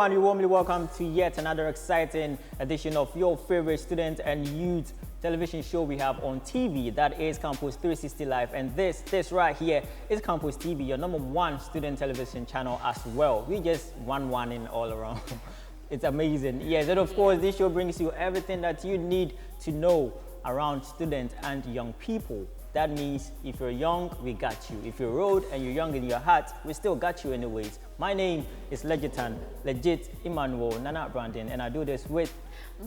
everyone, you're warmly welcome to yet another exciting edition of your favorite student and youth television show we have on TV. That is Campus 360 Live, and this right here is Campus TV, your #1 student television channel as well. We just one in all around. It's amazing. Yes, and of course, this show brings you everything that you need to know around students and young people. That means if you're young, we got you. If you're old and you're young in your heart, we still got you anyways. My name is Legit Emmanuel Nana Brandon, and I do this with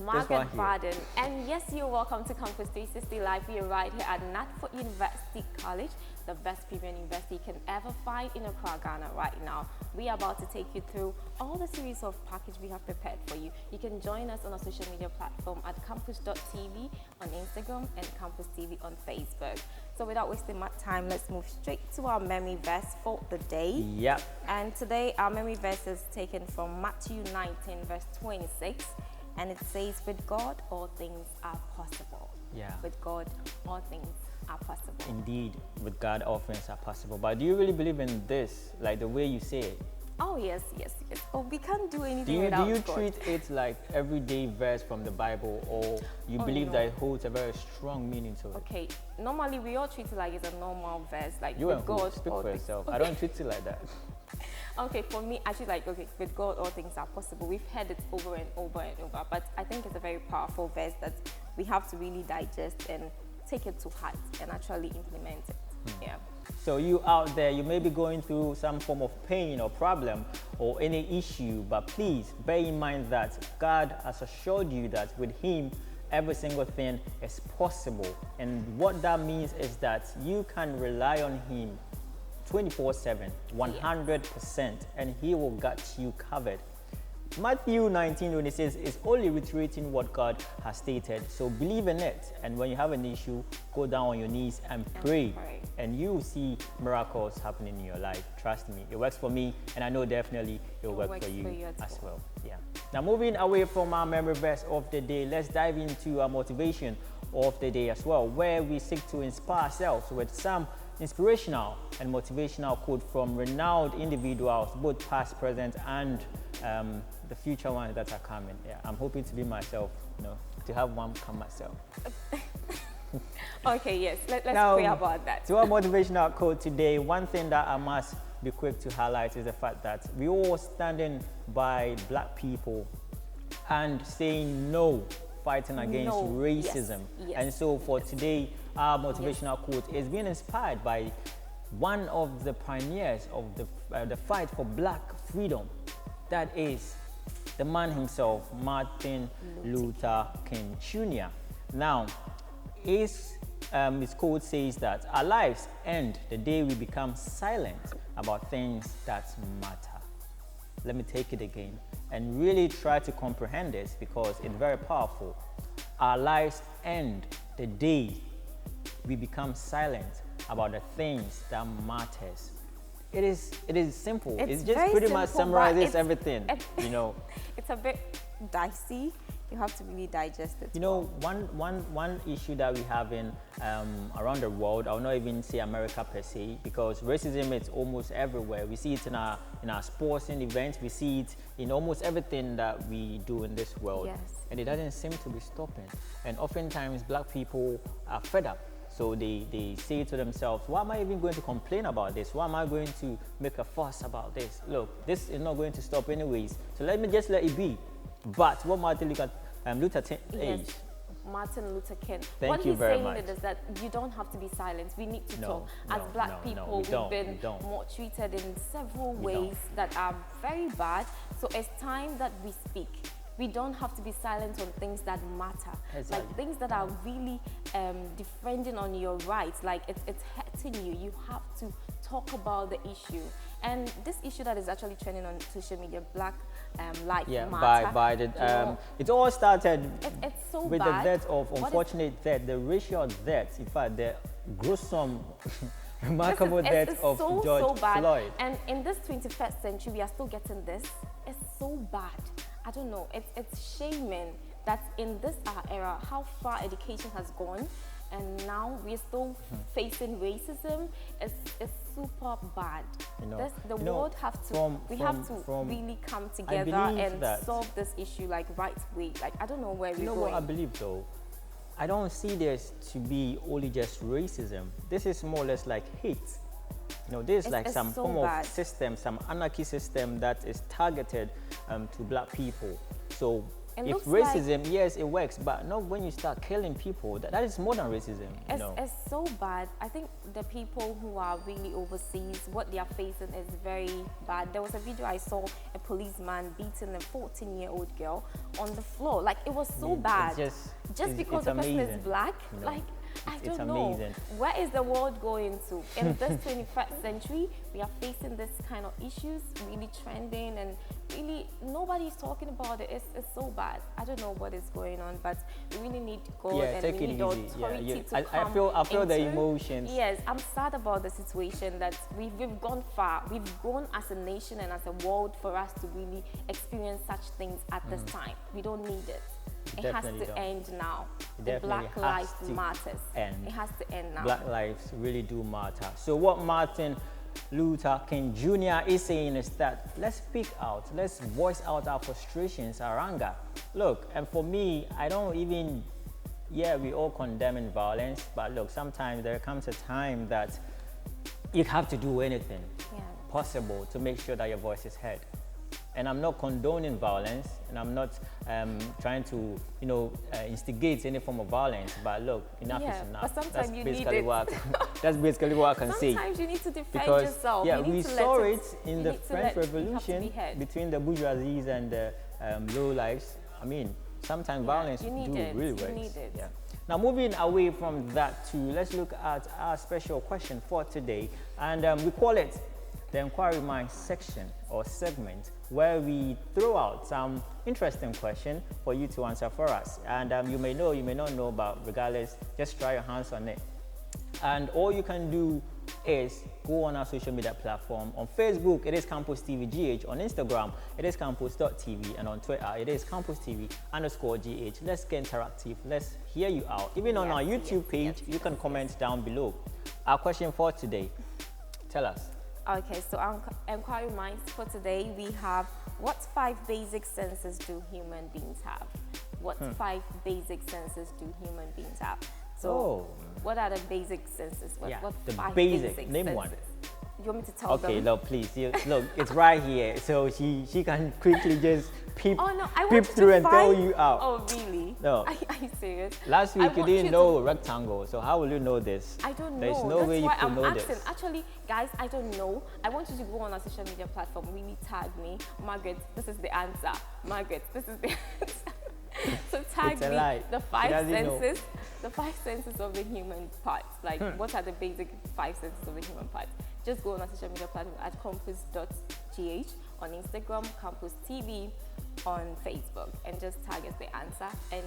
Margaret Varden. And yes, you're welcome to Campus 360 Live. We are right here at Natford University College, the best premium university you can ever find in Accra, Ghana right now. We are about to take you through all the series of package we have prepared for you. You can join us on our social media platform at campus.tv on Instagram and Campus TV on Facebook. So without wasting much time, let's move straight to our memory verse for the day. Yep. And today our memory verse is taken from Matthew 19 verse 26. And it says, with God, all things are possible. Yeah. With God, all things are possible. Indeed, with God, all things are possible. But do you really believe in this, like the way you say it? Oh, yes. Oh, we can't do anything without God. Do you treat it like everyday verse from the Bible, or you believe that it holds a very strong meaning to it? Okay, normally we all treat it like it's a normal verse, like you with God. Speak for yourself. Okay. I don't treat it like that. Okay, for me, actually, like, okay, with God, all things are possible. We've heard it over and over and over, but I think it's a very powerful verse that we have to really digest and take it to heart and actually implement it. Yeah. So you out there, you may be going through some form of pain or problem or any issue, but please bear in mind that God has assured you that with Him, every single thing is possible. And what that means is that you can rely on Him 24/7, 100%, and He will get you covered. Matthew 19, when it says, is only reiterating what God has stated. So believe in it. And when you have an issue, go down on your knees and pray. And you will see miracles happening in your life. Trust me. It works for me, and I know definitely it will work for you as well. Yeah. Now, moving away from our memory verse of the day, let's dive into our motivation of the day as well, where we seek to inspire ourselves with some inspirational and motivational quote from renowned individuals, both past, present, and the future ones that are coming. Yeah, I'm hoping to be myself, to have one come myself. Okay, yes, let's pray about that. To our motivational quote today, one thing that I must be quick to highlight is the fact that we all standing by black people and saying no, fighting against racism. Yes. And so for today, our motivational quote is being inspired by one of the pioneers of the fight for black freedom. That is the man himself, Martin Luther King Jr. Now, his quote says that our lives end the day we become silent about things that matter. Let me take it again and really try to comprehend this because it's very powerful. Our lives end the day we become silent about the things that matters. It is simple. It just pretty much summarizes everything, It's a bit dicey. You have to really digest it. One issue that we have in around the world, I'll not even say America per se, because racism is almost everywhere. We see it in our sporting events. We see it in almost everything that we do in this world. Yes. And it doesn't seem to be stopping. And oftentimes black people are fed up. So they say to themselves, why am I even going to complain about this? Why am I going to make a fuss about this? Look, this is not going to stop anyways. So let me just let it be. But what Martin Luther King, Martin Luther King. Thank you very much. What he's saying is that you don't have to be silent. We need to talk. As black people, we've been more treated in several ways that are very bad. So it's time that we speak. We don't have to be silent on things that matter, like things that are really defending on your rights, like it's hurting you. You have to talk about the issue. And this issue that is actually trending on social media, Black Lives Matter. It all started it's so with bad. The death of unfortunate death, the racial death, in fact, the gruesome, remarkable death of George Floyd. And in this 21st century, we are still getting this. It's so bad. I don't know. It's shaming that in this our era, how far education has gone, and now we're still facing racism. It's super bad. The world have to really come together and solve this issue like right way. Like I don't know where we're going. You know what I believe though? I don't see this to be only just racism. This is more or less like hate. This is like some form of system, some anarchy system that is targeted to black people. So if racism, yes, it works, but not when you start killing people. That is more than racism. It's so bad. I think the people who are really overseas, what they are facing is very bad. There was a video I saw, a policeman beating a 14-year-old girl on the floor. Like, it was so bad. Just because the person is black. Like, I don't know. Where is the world going to? In this 21st century, we are facing this kind of issues, really trending, and really nobody's talking about it. It's so bad. I don't know what is going on, but we really need God and we need authority to come. I feel the emotions. Yes, I'm sad about the situation that we've gone far. We've grown as a nation and as a world for us to really experience such things at this time. We don't need it. It has to end now. The Black Lives Matters. It has to end now. Black lives really do matter. So what Martin Luther King Jr. is saying is that let's speak out, let's voice out our frustrations, our anger. Look, and for me, I don't even, we all condemn violence, but look, sometimes there comes a time that you have to do anything possible to make sure that your voice is heard. And I'm not condoning violence, and I'm not trying to, instigate any form of violence. But look, enough is enough. But sometimes you need it. That's basically what I can say. Sometimes you need to defend yourself. Yeah, we saw it in the French Revolution between the bourgeoisie and the low lives. I mean, sometimes violence do really work. Yeah. Now, moving away from that to let's look at our special question for today, and we call it the Inquiry Mind section or segment, where we throw out some interesting question for you to answer for us. And you may know, you may not know, but regardless, just try your hands on it. And all you can do is go on our social media platform. On Facebook, it is Campus TV GH. On Instagram, it is campus.tv. And on Twitter, it is Campus TV_GH. Let's get interactive. Let's hear you out. Even on our YouTube page, you can comment down below. Our question for today, tell us. Okay, so our Inquiry Minds for today, we have, what 5 basic senses do human beings have? What 5 basic senses do human beings have? So, what are the basic senses? What the 5 basic name senses? one. You want me to tell them? Okay, no, please. Look, it's right here, so she can quickly just peep through and tell you out. Oh, really? No. Are you serious? Last week you didn't know rectangle, so how will you know this? I don't know. There's no way you can know this. Actually, guys, I don't know. I want you to go on our social media platform, really tag me. Margaret, this is the answer. Margaret, this is the answer. So tag me the 5 senses. The 5 senses of the human part. Like, what are the basic 5 senses of the human part? Just go on our social media platform at campus.gh, on Instagram, Campus TV, on Facebook, and just tag us the answer. And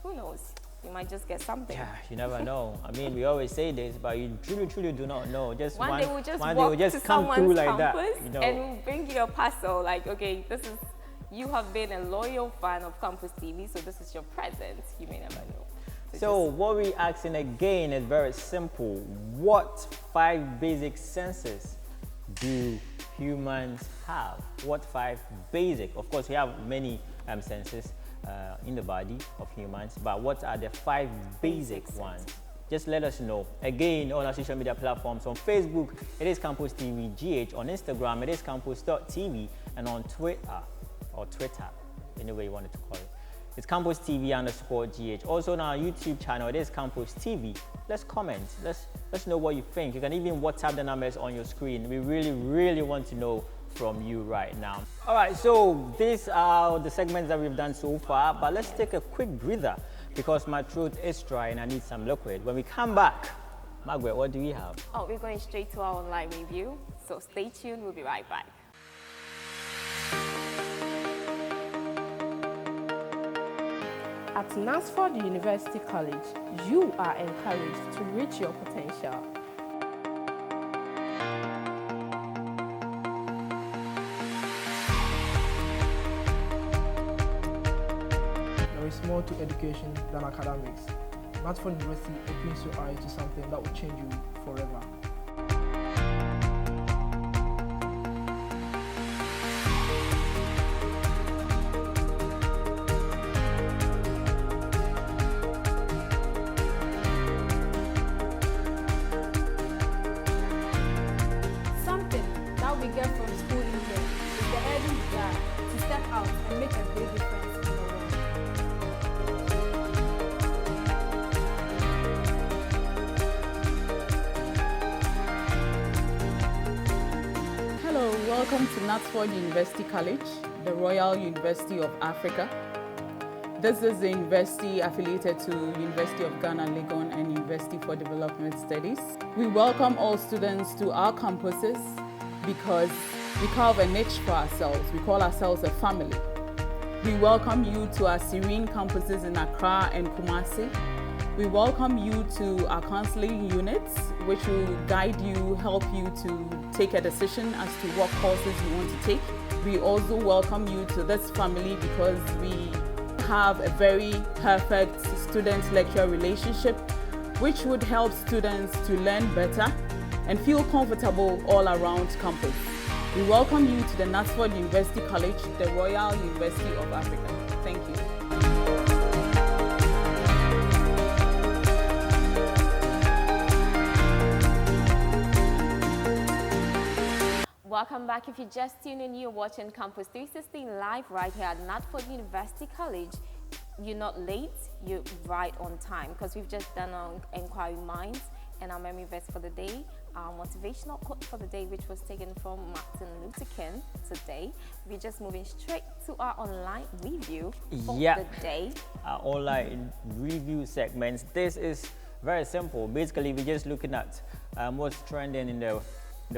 who knows, you might just get something. Yeah, you never know. I mean, we always say this, but you truly do not know. Just one day we'll just walk to come through like that, and we'll bring you a parcel. Like, okay, this is, you have been a loyal fan of Campus TV, so this is your present. You may never know. So what we're asking again is very simple. What 5 basic senses do humans have? What 5 basic? Of course, we have many senses in the body of humans, but what are the 5 basic ones? Just let us know. Again, on our social media platforms, on Facebook, it is Campus TV GH. On Instagram, it is campus.tv. And on Twitter, any way you wanted to call it, it's Campus TV_GH. Also on our YouTube channel, it is Campus TV. Let's comment. Let's know what you think. You can even WhatsApp the numbers on your screen. We really want to know from you right now. All right, so these are the segments that we've done so far, but let's take a quick breather because my throat is dry and I need some liquid. When we come back, Margaret, what do we have? Oh, we're going straight to our online review. So stay tuned, we'll be right back. At Nansford University College, you are encouraged to reach your potential. There is more to education than academics. Knatsford University opens your eyes to something that will change you forever. Something that we get from school in here is the urgent desire to step out and make a big difference in the world. Hello, welcome to Knatsford University College, the Royal University of Africa. This is the university affiliated to University of Ghana, Legon and University for Development Studies. We welcome all students to our campuses because we carve a niche for ourselves. We call ourselves a family. We welcome you to our serene campuses in Accra and Kumasi. We welcome you to our counseling units, which will guide you, help you to take a decision as to what courses you want to take. We also welcome you to this family because we have a very perfect student-lecturer relationship, which would help students to learn better and feel comfortable all around campus. We welcome you to the Knatsford University College, the Royal University of Africa. Thank you. Welcome back. If you just tuned in, you're watching Campus 360 live right here at Knatsford University College. You're not late, you're right on time because we've just done our Inquiry Minds and our memory verse for the day, our motivational quote for the day, which was taken from Martin Luther King today. We're just moving straight to our online review for the day. Our online review segments. This is very simple. Basically, we're just looking at what's trending in the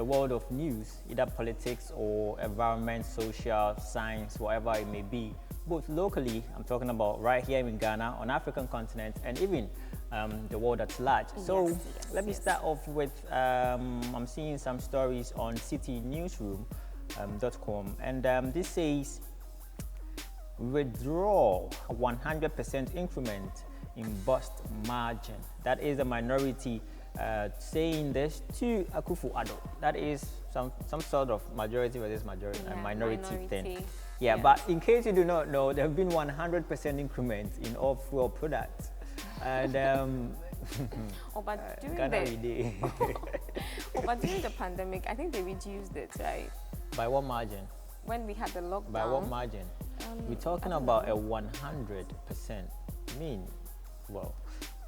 world of news, either politics or environment, social, science, whatever it may be, both locally, I'm talking about right here in Ghana, on African continent, and even the world at large. So let me start off with, I'm seeing some stories on citynewsroom.com, and this says, withdraw 100% increment in bust margin. That is a minority saying this to Akufo-Addo. That is some sort of majority versus minority thing. Yeah, but in case you do not know, there have been 100% increment in all fuel products. And but during the pandemic, I think they reduced it, right? By what margin? When we had the lockdown. By what margin? We're talking about a 100%. Well,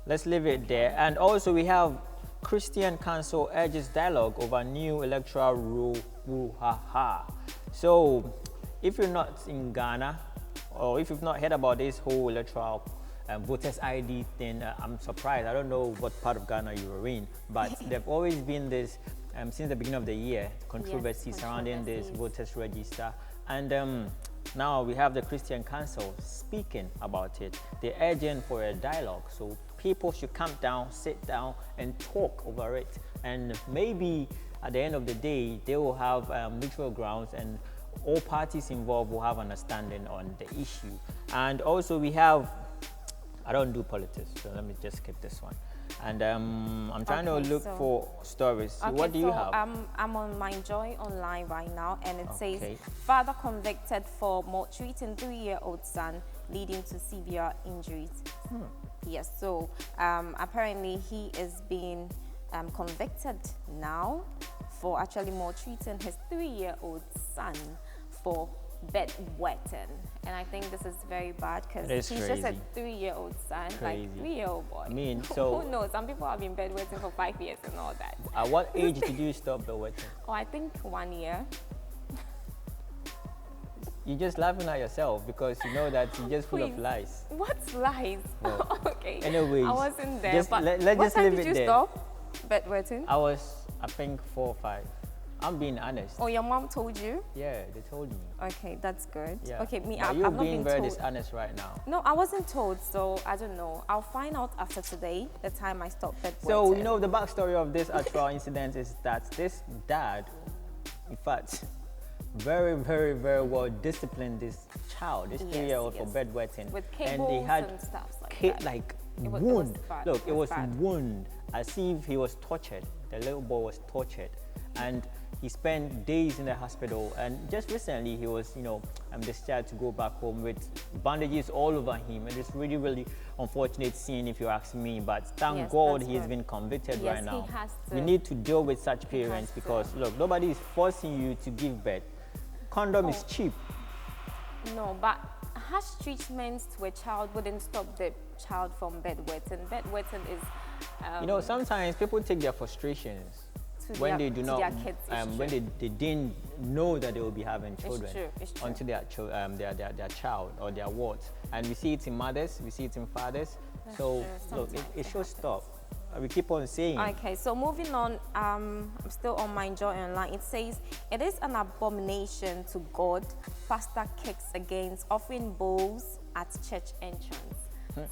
let's leave it there. And also we have Christian Council urges dialogue over new electoral rule. So if you're not in Ghana, or if you've not heard about this whole electoral voters ID thing, I'm surprised. I don't know what part of Ghana you were in, but there've always been this, since the beginning of the year, controversy surrounding this voters register. And now we have the Christian Council speaking about it. They're urging for a dialogue. So people should come down, sit down, and talk over it. And maybe at the end of the day, they will have neutral grounds, and all parties involved will have understanding on the issue. And also we have, I don't do politics, so let me just skip this one. And I'm trying to look for stories. So what do you have? I'm on My Joy Online right now, and it says, father convicted for maltreating 3-year-old son, leading to severe injuries. Yes, so apparently he is being convicted now for actually maltreating his 3-year-old son for bedwetting. And I think this is very bad because he's just a 3-year-old son, like 3-year-old boy. I mean, so who knows? Some people have been bedwetting for 5 years and all that. At what age did you stop bedwetting? Oh, I think 1 year. You're just laughing at yourself because you know that you're just full of lies. What lies? Well, okay. Anyways, I wasn't there. Just, but let's what just time leave did it you there. Stop bedwetting? I was, I think, 4 or 5. I'm being honest. Oh, your mom told you? Yeah, they told me. Okay, that's good. Yeah. Okay, me, But I've you're not been being very told. dishonest right now. No, I wasn't told, so I don't know. I'll find out after today, the time I stopped bedwetting. So, you know, the backstory of this actual incident is that this dad, in fact, very, very, very well disciplined this child, this 3-year-old for bedwetting. With cables and they had and stuff like that. Like wound. Look, it was wound, as if he was tortured. The little boy was tortured, and he spent days in the hospital. And just recently, he was, discharged to go back home with bandages all over him. And it's really, really unfortunate scene, if you ask me. But thank God he's been convicted right now. He has to. We need to deal with such parents because, look, nobody is forcing you to give birth. Condom is cheap. No, but harsh treatment to a child wouldn't stop the child from bedwetting. Bedwetting is... sometimes people take their frustrations when they do not, when they didn't know that they will be having children onto their child or their wards. And we see it in mothers, we see it in fathers. So look, it should stop. We keep on saying. Okay, so moving on, I'm still on My Joy Online. It says, it is an abomination to God, pastor kicks against offering bowls at church entrance.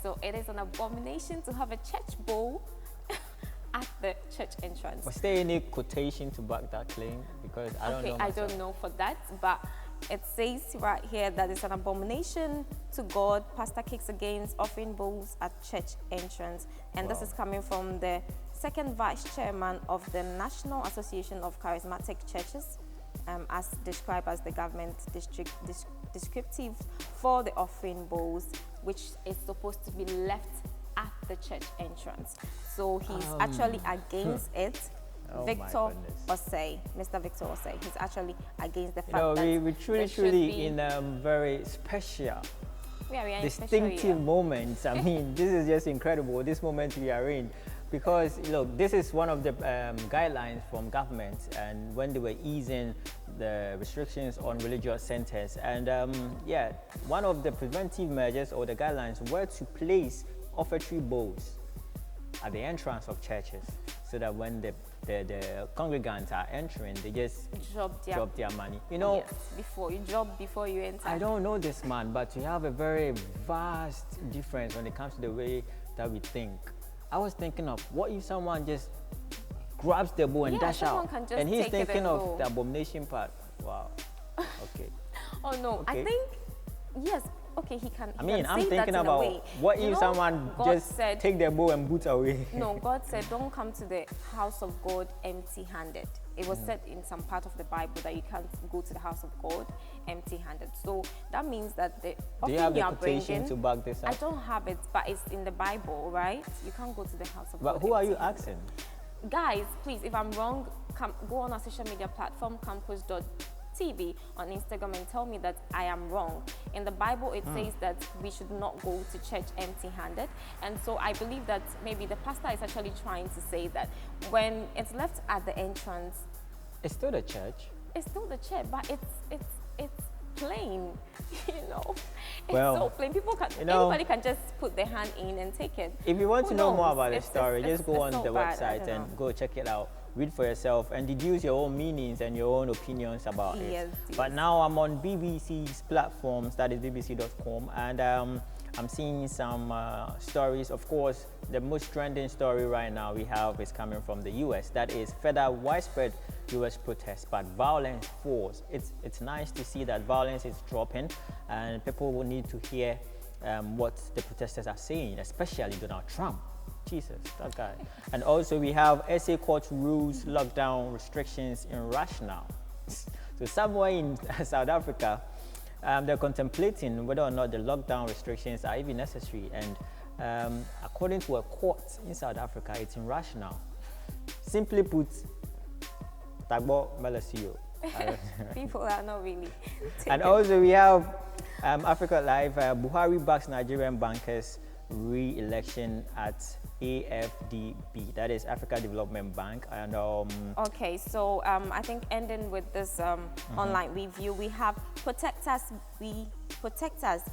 So it is an abomination to have a church bowl at the church entrance. Was there any quotation to back that claim? Because I don't know. I don't know for that, but it says right here that it's an abomination to God, pastor kicks against offering bowls at church entrance. And this is coming from the second vice chairman of the National Association of Charismatic Churches, as described as the government descriptive for the offering bowls, which is supposed to be left at the church entrance. So he's actually against it. Victor Osei, Mr. Victor Osei, he's actually against the fact that we truly in a very special, distinctive moments. I mean, this is just incredible, this moment we are in. Because, look, this is one of the guidelines from government, and when they were easing the restrictions on religious centers. And one of the preventive measures or the guidelines were to place offertory bowls at the entrance of churches, so that when the congregants are entering, they just drop their money. Before you enter. I don't know this man, but we have a very vast difference when it comes to the way that we think. I was thinking of, what if someone just grabs the bowl and dash out? And he's thinking of the abomination part. Wow. Okay. Oh no, okay. I think, yes. Okay, he can. I'm thinking about, what if someone just take their bow and boot away? No, God said, don't come to the house of God empty-handed. It was said in some part of the Bible that you can't go to the house of God empty-handed. So that means that the Do you have the quotation to back this up? I don't have it, but it's in the Bible, right? You can't go to the house of God. But who are you asking? Guys, please, if I'm wrong, go on our social media platform, campus.tv on Instagram, and tell me that I am wrong. In the Bible, it says that we should not go to church empty-handed. And so I believe that maybe the pastor is actually trying to say that when it's left at the entrance, it's still the church. It's still the church, but it's plain, It's well, so plain. People can, anybody can just put their hand in and take it. If you want to know more about the story, just go on the website and go check it out. Read for yourself and deduce your own meanings and your own opinions about it. Yes. But now I'm on BBC's platforms, that is bbc.com, and I'm seeing some stories. Of course, the most trending story right now we have is coming from the US. That is further widespread US protests, but violence falls. It's nice to see that violence is dropping, and people will need to hear what the protesters are saying, especially Donald Trump. Jesus, that guy. And also we have SA court rules lockdown restrictions in Russia. So somewhere in South Africa, they're contemplating whether or not the lockdown restrictions are even necessary. And according to a court in South Africa, it's in Russia. Simply put, Tagbo Malasio. People are not really. And also we have Africa Live. Buhari backs Nigerian bankers re-election at AFDB, that is Africa Development Bank. And okay, so I think ending with this online review, we have protect us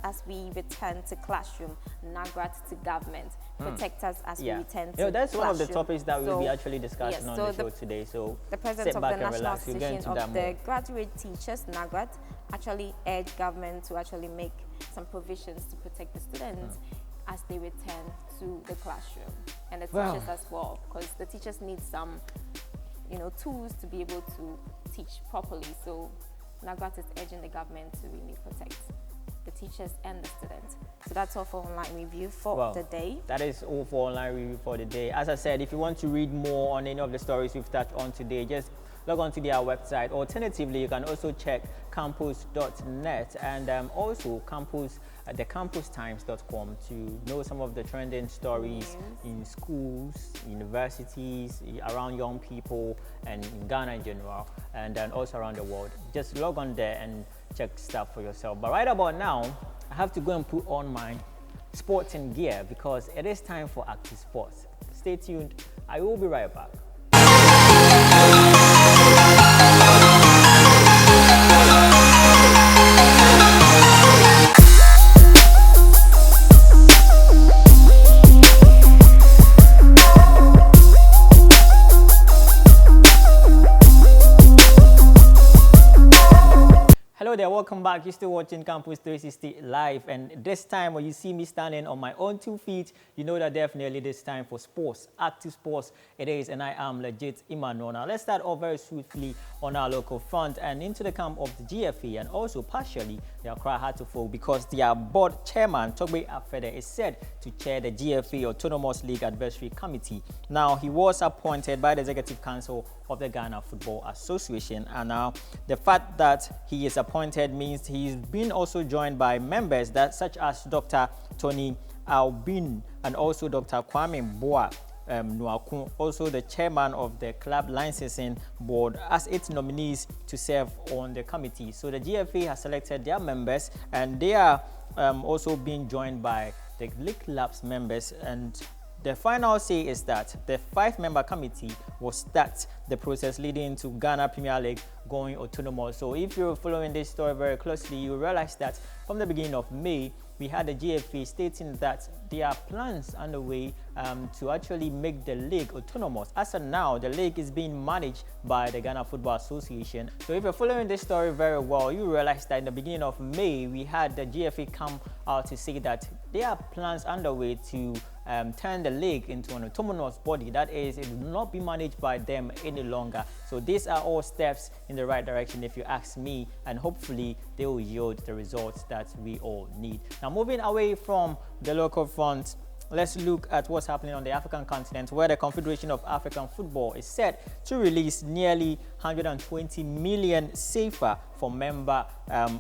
as we return to classroom. NAGRAT to government. Protect us as we return to that's classroom. one of the topics that we'll be actually discussing on the show today. So the president of the National Association of the Graduate Teachers, NAGRAT, actually urged government to actually make some provisions to protect the students as they return to the classroom, and the teachers as well, because the teachers need some, tools to be able to teach properly. So NAGRAT is urging the government to really protect the teachers and the students. So that's all for online review for the day. That is all for online review for the day. As I said, if you want to read more on any of the stories we've touched on today, just log on to their website. Alternatively, you can also check campus.net and also thecampustimes.com to know some of the trending stories in schools, universities, around young people, and in Ghana in general, and then also around the world. Just log on there and check stuff for yourself. But right about now, I have to go and put on my sporting gear because it is time for Active Sports. Stay tuned. I will be right back. Hello there, welcome back. You're still watching Campus 360 live, and this time when you see me standing on my own 2 feet, you know that definitely this time for sports, Active Sports it is, and I am legit Emmanuel. Now let's start off very swiftly on our local front and into the camp of the GFA and also partially the Accra Heart of Oak, because their board chairman Togbe Afede is said to chair the GFA Autonomous League Advisory Committee. Now he was appointed by the Executive Council of the Ghana Football Association, and now the fact that he is appointed means he's been also joined by members that such as Dr. Tony Albin and also Dr. Kwame Boa Nuakun, also the chairman of the club licensing board, as its nominees to serve on the committee. So the GFA has selected their members, and they are also being joined by the League Labs members, and the final say is that the 5-member committee will start the process leading to Ghana Premier League going autonomous. So if you're following this story very closely, you realize that from the beginning of May, we had the GFA stating that there are plans underway to actually make the league autonomous. As of now, the league is being managed by the Ghana Football Association. So if you're following this story very well, you realize that in the beginning of May, we had the GFA come out to say that there are plans underway to turn the league into an autonomous body. That is, it will not be managed by them any longer. So these are all steps in the right direction, if you ask me, and hopefully they will yield the results that we all need. Now, moving away from the local front, let's look at what's happening on the African continent, where the Confederation of African Football is set to release nearly 120 million CFA for member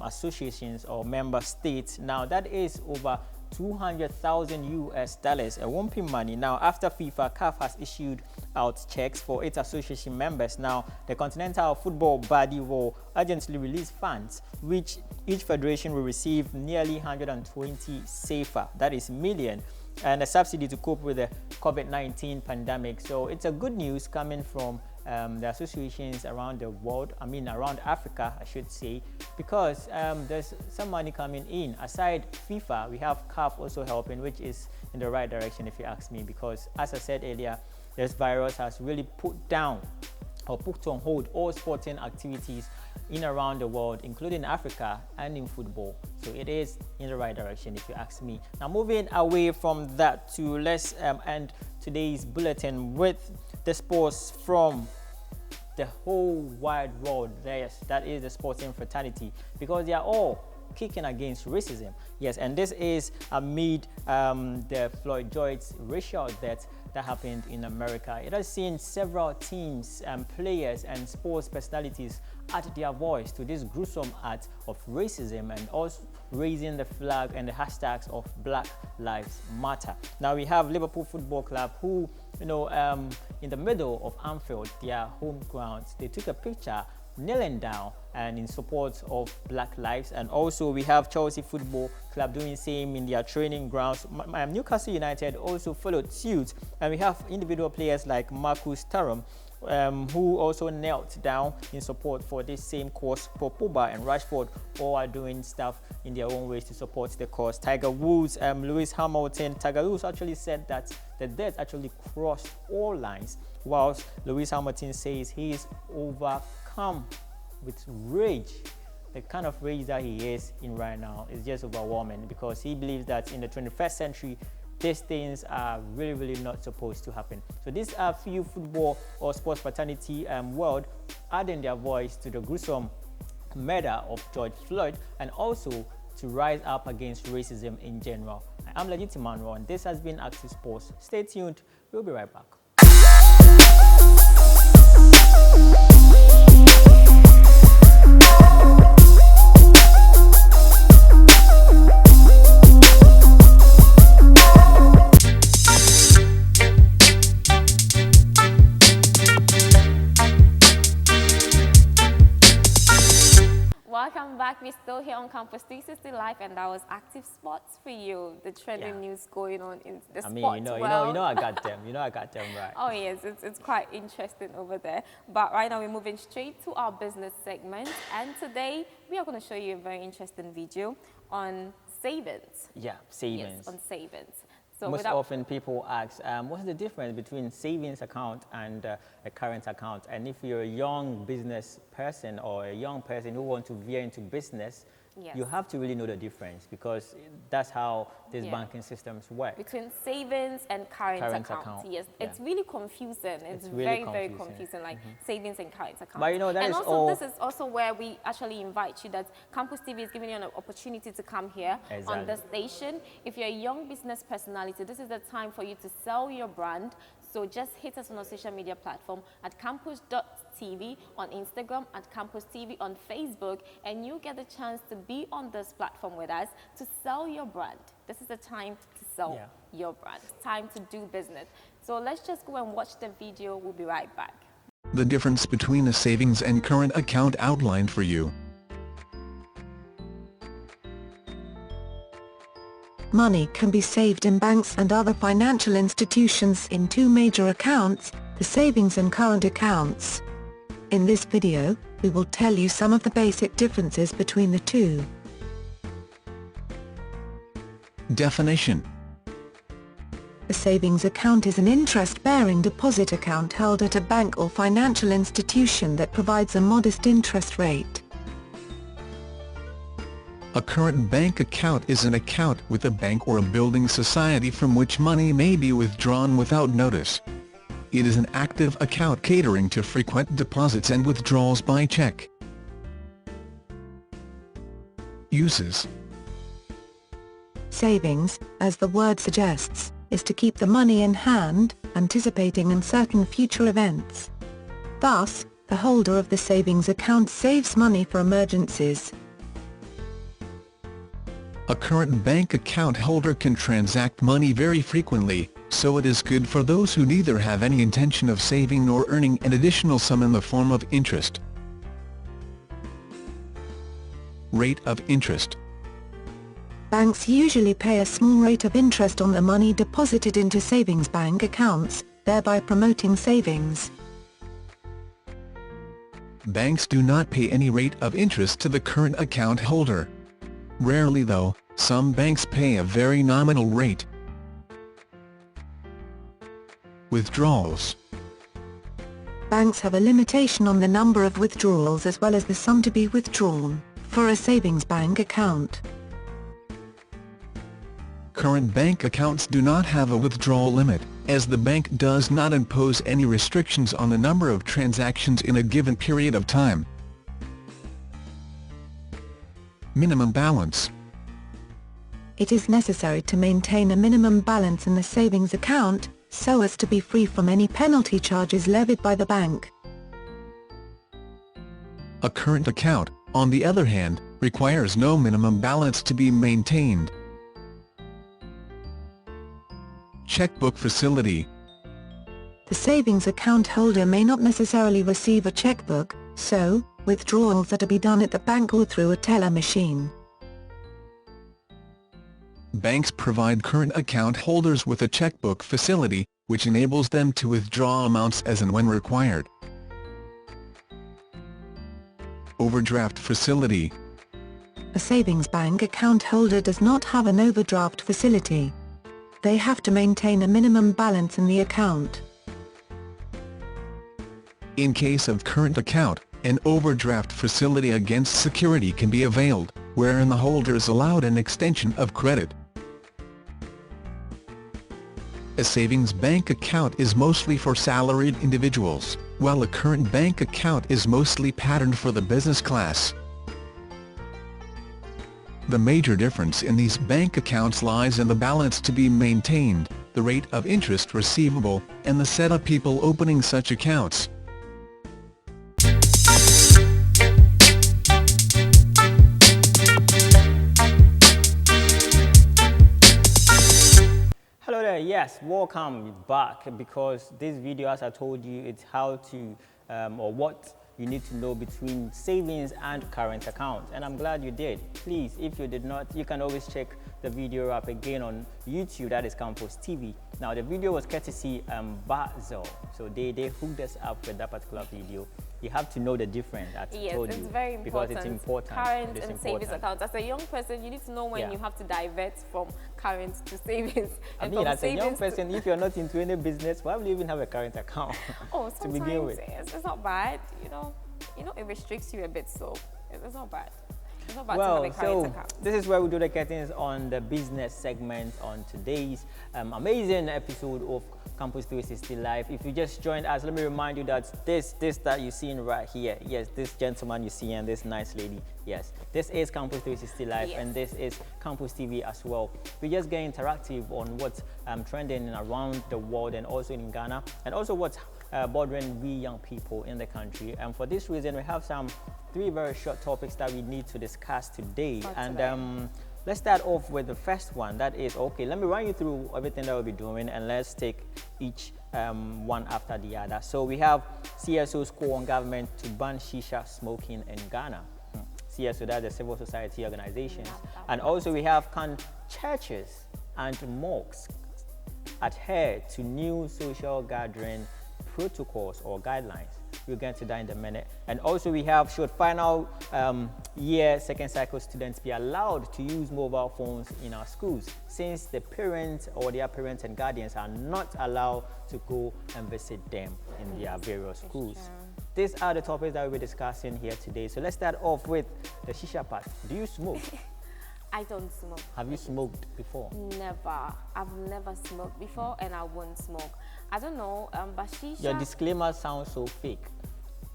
associations or member states. Now, that is over $200,000 a whopping money. Now, after FIFA, CAF has issued out checks for its association members. Now, the Continental Football Body will urgently release funds, which each federation will receive nearly 120 CFA, that is million, and a subsidy to cope with the COVID-19 pandemic. So it's a good news coming from the associations around the world, around Africa, I should say, because there's some money coming in. Aside FIFA, we have CAF also helping, which is in the right direction, if you ask me, because as I said earlier, this virus has really put on hold all sporting activities in around the world, including Africa and in football. So it is in the right direction, if you ask me. Now, moving away from that to let's end today's bulletin with the sports from the whole wide world. Yes, that is the sporting fraternity, because they are all kicking against racism. Yes, and this is amid the Floyd George's racial death that happened in America. It has seen several teams and players and sports personalities add their voice to this gruesome act of racism and also raising the flag and the hashtags of Black Lives Matter. Now we have Liverpool Football Club who, in the middle of Anfield, their home ground, they took a picture kneeling down and in support of Black lives. And also we have Chelsea Football Club doing the same in their training grounds. Newcastle United also followed suit, and we have individual players like Marcus Thuram who also knelt down in support for this same cause. Paul Pogba and Rashford all are doing stuff in their own ways to support the cause. Tiger Woods, Lewis Hamilton. Tiger Woods actually said that the death actually crossed all lines, whilst Lewis Hamilton says he is overcome with rage. The kind of rage that he is in right now is just overwhelming, because he believes that in the 21st century, these things are really not supposed to happen. So these are few football or sports fraternity world adding their voice to the gruesome murder of George Floyd, and also to rise up against racism in general. I'm Legit Emmanuel, and this has been Active Sports. Stay tuned. We'll be right back. Welcome back. We're still here on Campus 360 Live, and that was Active Sports for you. The trending news going on in the sports world. You know, I got them. You know, I got them right. Oh yes, it's quite interesting over there. But right now we're moving straight to our business segment, and today we are going to show you a very interesting video on savings. Yeah, savings. Yes, on savings. So most often people ask, what's the difference between savings account and a current account? And if you're a young business person or a young person who wants to veer into business, you have to really know the difference, because that's how these banking systems work. Between savings and current account. Yes, it's really confusing. It's really very confusing, like savings and current account. But you know, this is also where we actually invite you, that Campus TV is giving you an opportunity to come here on the station. If you're a young business personality, this is the time for you to sell your brand. So just hit us on our social media platform at campus.tv on Instagram, at Campus TV on Facebook, and you get the chance to be on this platform with us to sell your brand. This is the time to sell your brand. It's time to do business. So let's just go and watch the video. We'll be right back. The difference between a savings and current account outlined for you. Money can be saved in banks and other financial institutions in two major accounts, the savings and current accounts. In this video, we will tell you some of the basic differences between the two. Definition. A savings account is an interest-bearing deposit account held at a bank or financial institution that provides a modest interest rate. A current bank account is an account with a bank or a building society from which money may be withdrawn without notice. It is an active account catering to frequent deposits and withdrawals by check. Uses. Savings, as the word suggests, is to keep the money in hand, anticipating uncertain future events. Thus, the holder of the savings account saves money for emergencies. A current bank account holder can transact money very frequently, so it is good for those who neither have any intention of saving nor earning an additional sum in the form of interest. Rate of interest. Banks usually pay a small rate of interest on the money deposited into savings bank accounts, thereby promoting savings. Banks do not pay any rate of interest to the current account holder. Rarely though, some banks pay a very nominal rate. Withdrawals. Banks have a limitation on the number of withdrawals as well as the sum to be withdrawn, for a savings bank account. Current bank accounts do not have a withdrawal limit, as the bank does not impose any restrictions on the number of transactions in a given period of time. Minimum balance. It is necessary to maintain a minimum balance in the savings account, so as to be free from any penalty charges levied by the bank. A current account, on the other hand, requires no minimum balance to be maintained. Checkbook facility. The savings account holder may not necessarily receive a checkbook, so, withdrawals are to be done at the bank or through a teller machine. Banks provide current account holders with a checkbook facility, which enables them to withdraw amounts as and when required. Overdraft facility. A savings bank account holder does not have an overdraft facility. They have to maintain a minimum balance in the account. In case of current account, an overdraft facility against security can be availed, wherein the holder is allowed an extension of credit. A savings bank account is mostly for salaried individuals, while a current bank account is mostly patterned for the business class. The major difference in these bank accounts lies in the balance to be maintained, the rate of interest receivable, and the set of people opening such accounts. Hello there, yes, welcome back, because this video, as I told you, it's how to or what you need to know between savings and current account, and I'm glad you did. Please, if you did not, you can always check the video up again on YouTube, that is Campus TV. Now the video was courtesy Basel, so they hooked us up with that particular video. You have to know the difference, I told you, very important, because it's important. Current and savings accounts. As a young person, you need to know when you have to divert from current to savings. I mean, as a young person, if you're not into any business, why would you even have a current account? Oh, to begin with? It's not bad, you know, it restricts you a bit, so it's not bad. It's not bad well, to have a current account. This is where we do the curtains on the business segment on today's amazing episode of Campus 360 Live. If you just joined us, let me remind you that this that you're seeing right here, yes, this gentleman you see and this nice lady, yes, this is Campus 360 Live, and this is Campus TV as well. We just get interactive on what's trending around the world and also in Ghana, and also what's bothering we young people in the country. And for this reason, we have three very short topics that we need to discuss today. And let's start off with the first one. That is, okay, let me run you through everything that we'll be doing, and let's take each one after the other. So we have CSO's call on government to ban shisha smoking in Ghana. CSO, that's the civil society organizations. And also we have, can churches and mosques adhere to new social gathering protocols or guidelines? We'll get to that in a minute. And also we have, should final year second cycle students be allowed to use mobile phones in our schools, since the parents or their parents and guardians are not allowed to go and visit them in their various schools. These are the topics that we'll be discussing here today. So let's start off with the shisha part. Do you smoke? I don't smoke. Have you smoked before? Never. I've never smoked before, and I won't smoke. I don't know, but shisha... Your disclaimer sounds so fake.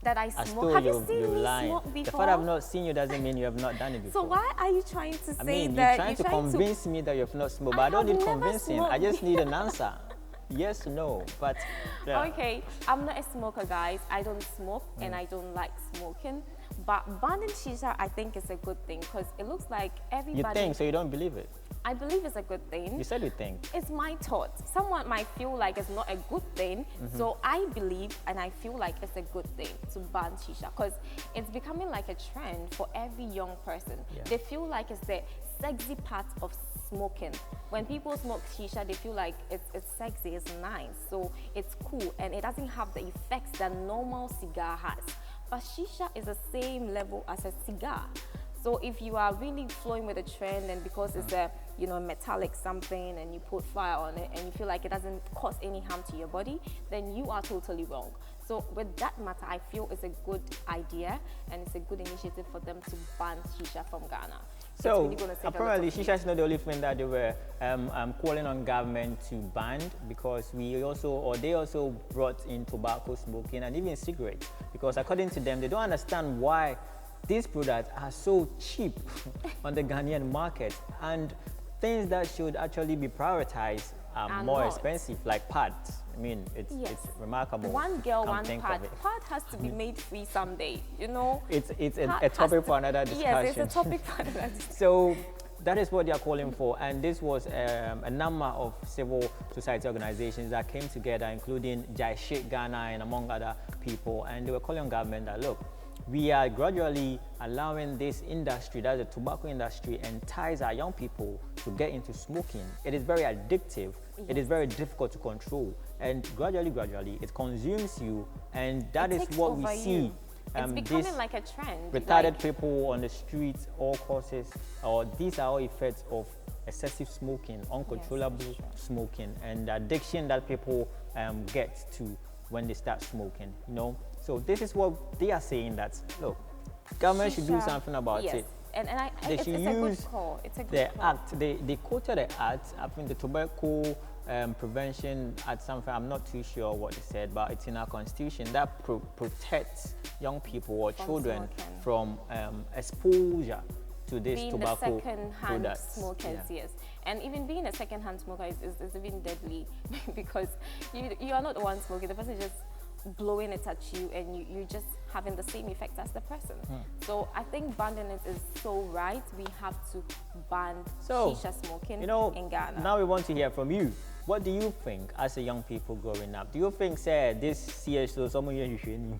That I smoke. Have you seen me smoke before? The fact I've not seen you doesn't mean you have not done it before. So why are you trying to say that? You're trying to convince me that you have not smoked, but I don't need convincing. I just need an answer. Yes, no, but... Yeah. Okay, I'm not a smoker, guys. I don't smoke, and I don't like smoking. But banning shisha, I think, is a good thing, because it looks like everybody... You think, so you don't believe it? I believe it's a good thing. You said you think. It's my thought. Someone might feel like it's not a good thing, so I believe and I feel like it's a good thing to ban shisha, because it's becoming like a trend for every young person. Yeah. They feel like it's the sexy part of smoking. When people smoke shisha, they feel like it's sexy, it's nice, so it's cool, and it doesn't have the effects that normal cigar has. But shisha is the same level as a cigar. So if you are really flowing with the trend, and because it's a metallic something, and you put fire on it and you feel like it doesn't cause any harm to your body, then you are totally wrong. So with that matter, I feel it's a good idea, and it's a good initiative for them to ban shisha from Ghana. So really apparently shisha is not the only thing that they were calling on government to ban, because they also brought in tobacco smoking and even cigarettes, because according to them, they don't understand why these products are so cheap on the Ghanaian market, and things that should actually be prioritized are more expensive, like pads. I mean, it's remarkable. One girl, one pad. Pad has to be made free someday, It's a topic for another discussion. Yes, it's a topic for another discussion. So that is what they are calling for, and this was a number of civil society organizations that came together, including Jai Sheikh Ghana and among other people, and they were calling on government that, look, we are gradually allowing this industry, that's the tobacco industry, entice our young people to get into smoking. It is very addictive. It is very difficult to control, and gradually it consumes you, and that is what we see. It's becoming like a trend. Retarded people on the streets, all causes, or these are all effects of excessive smoking, uncontrollable smoking, and the addiction that people get to when they start smoking, So this is what they are saying, that, look, government should do something about it. And they it's should a good call. It's a good call. Act. They quoted the act, I think the Tobacco Prevention Act, something, I'm not too sure what they said, but it's in our constitution that protects young people or children from exposure to this being tobacco the second-hand products. smokers, yes. And even being a second-hand smoker is even deadly because you are not the one smoking. The person is just blowing it at you, and you just having the same effect as the person. So I think banning it is so right. We have to ban shisha smoking in Ghana. Now we want to hear from you. What do you think as a young people growing up? Do you think, say, this CSO, someone you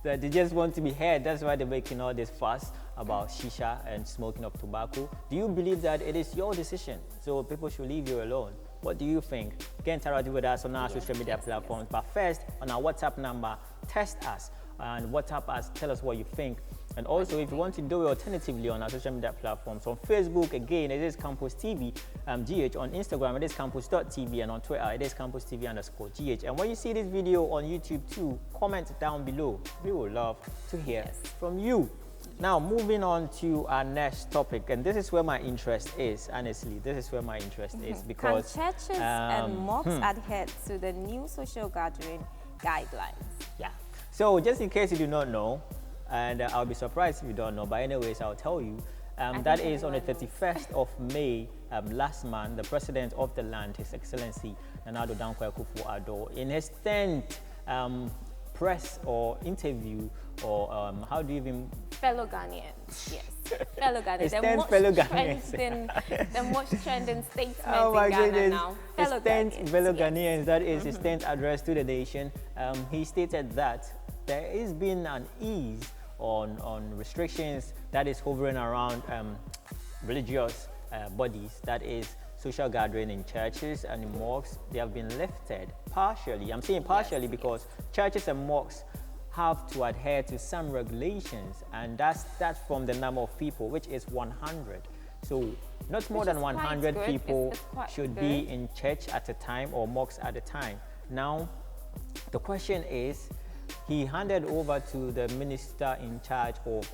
that they just want to be heard? That's why they're making all this fuss about shisha and smoking of tobacco. Do you believe that it is your decision, so people should leave you alone? What do you think? Get interactive with us on our social media platforms. But first, on our WhatsApp number, text us and WhatsApp us. Tell us what you think. And also, if you want to do it alternatively on our social media platforms, on Facebook, again, it is Campus TV GH. On Instagram, it is campus.tv. And on Twitter, it is Campus TV_GH. And when you see this video on YouTube too, comment down below. We would love to hear from you. Now, moving on to our next topic, and this is where my interest is, honestly. This is where my interest is because... Can churches and mosques adhere to the new social gathering guidelines? Yeah. So, just in case you do not know, and I'll be surprised if you don't know, but anyways, I'll tell you, that is on the 31st of May last month, the President of the land, His Excellency Nana Addo Dankwa Akufo-Addo, in his 10th press or interview, or how do you even... Fellow Ghanaians, yes. Fellow Ghanaians. The most trending statement in Ghana now. Fellow Ghanaians, that is his 10th address to the nation. He stated that there is been an ease on restrictions that is hovering around religious bodies, that is social gathering in churches and in mosques. They have been lifted partially. I'm saying partially because churches and mosques have to adhere to some regulations, and that's from the number of people, which is 100. So not more than 100 people should be in church at a time or mosques at a time. Now, the question is, he handed over to the minister in charge of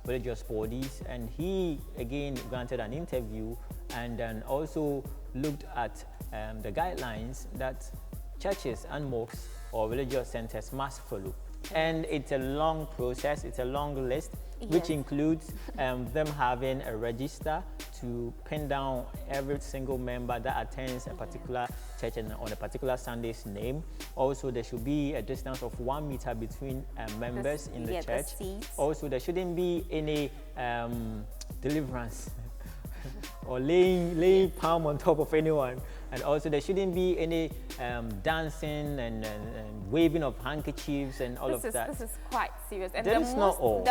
religious bodies, and he again granted an interview and then also looked at the guidelines that churches and mosques or religious centers must follow. And it's a long process, it's a long list, which includes them having a register to pin down every single member that attends a particular church and on a particular Sunday's name. Also, there should be a distance of 1 meter between members in the church. Also, there shouldn't be any deliverance or laying palm on top of anyone. And also, there shouldn't be any dancing and waving of handkerchiefs and all of that. This is quite serious. And this is not all,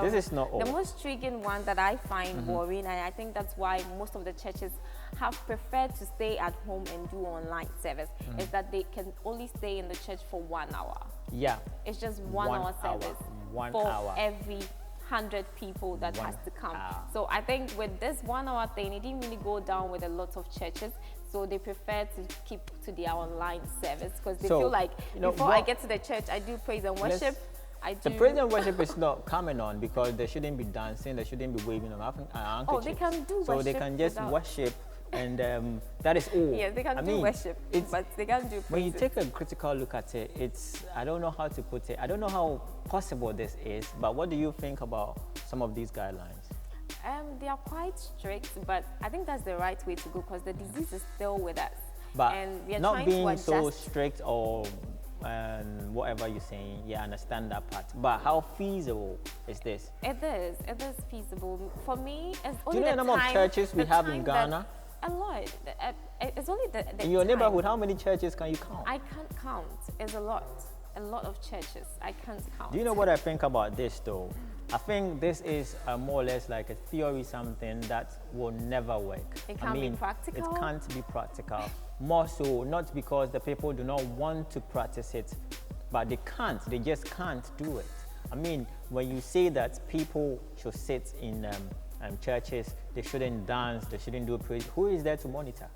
this is not all. The most intriguing one that I find worrying, and I think that's why most of the churches have preferred to stay at home and do online service, is that they can only stay in the church for 1 hour. Yeah. It's just 1 hour service for every 100 people that has to come. So I think with this 1 hour thing, it didn't really go down with a lot of churches. So they prefer to keep to their online service because they feel like before I get to the church, I do praise and worship. The praise and worship is not coming on because there shouldn't be dancing, there shouldn't be waving of handkerchiefs. Oh, they can do worship. So they can just worship, and that is all. Yeah, they can do worship, but they can't do praise. When you take a critical look at it, I don't know how to put it. I don't know how possible this is, but what do you think about some of these guidelines? They are quite strict, but I think that's the right way to go because the disease is still with us. But and we are not trying being to adjust. so strict or whatever you're saying, I understand that part. But how feasible is this? It is feasible. For me, it's only do you know the number of churches we have in Ghana? A lot. It's only the in your neighborhood, how many churches can you count? I can't count. It's a lot of churches. I can't count. Do you know what I think about this though? I think this is more or less like a theory, something that will never work. It can't be practical? It can't be practical. More so, not because the people do not want to practice it, but they can't. They just can't do it. I mean, when you say that people should sit in churches, they shouldn't dance, they shouldn't do praise, who is there to monitor?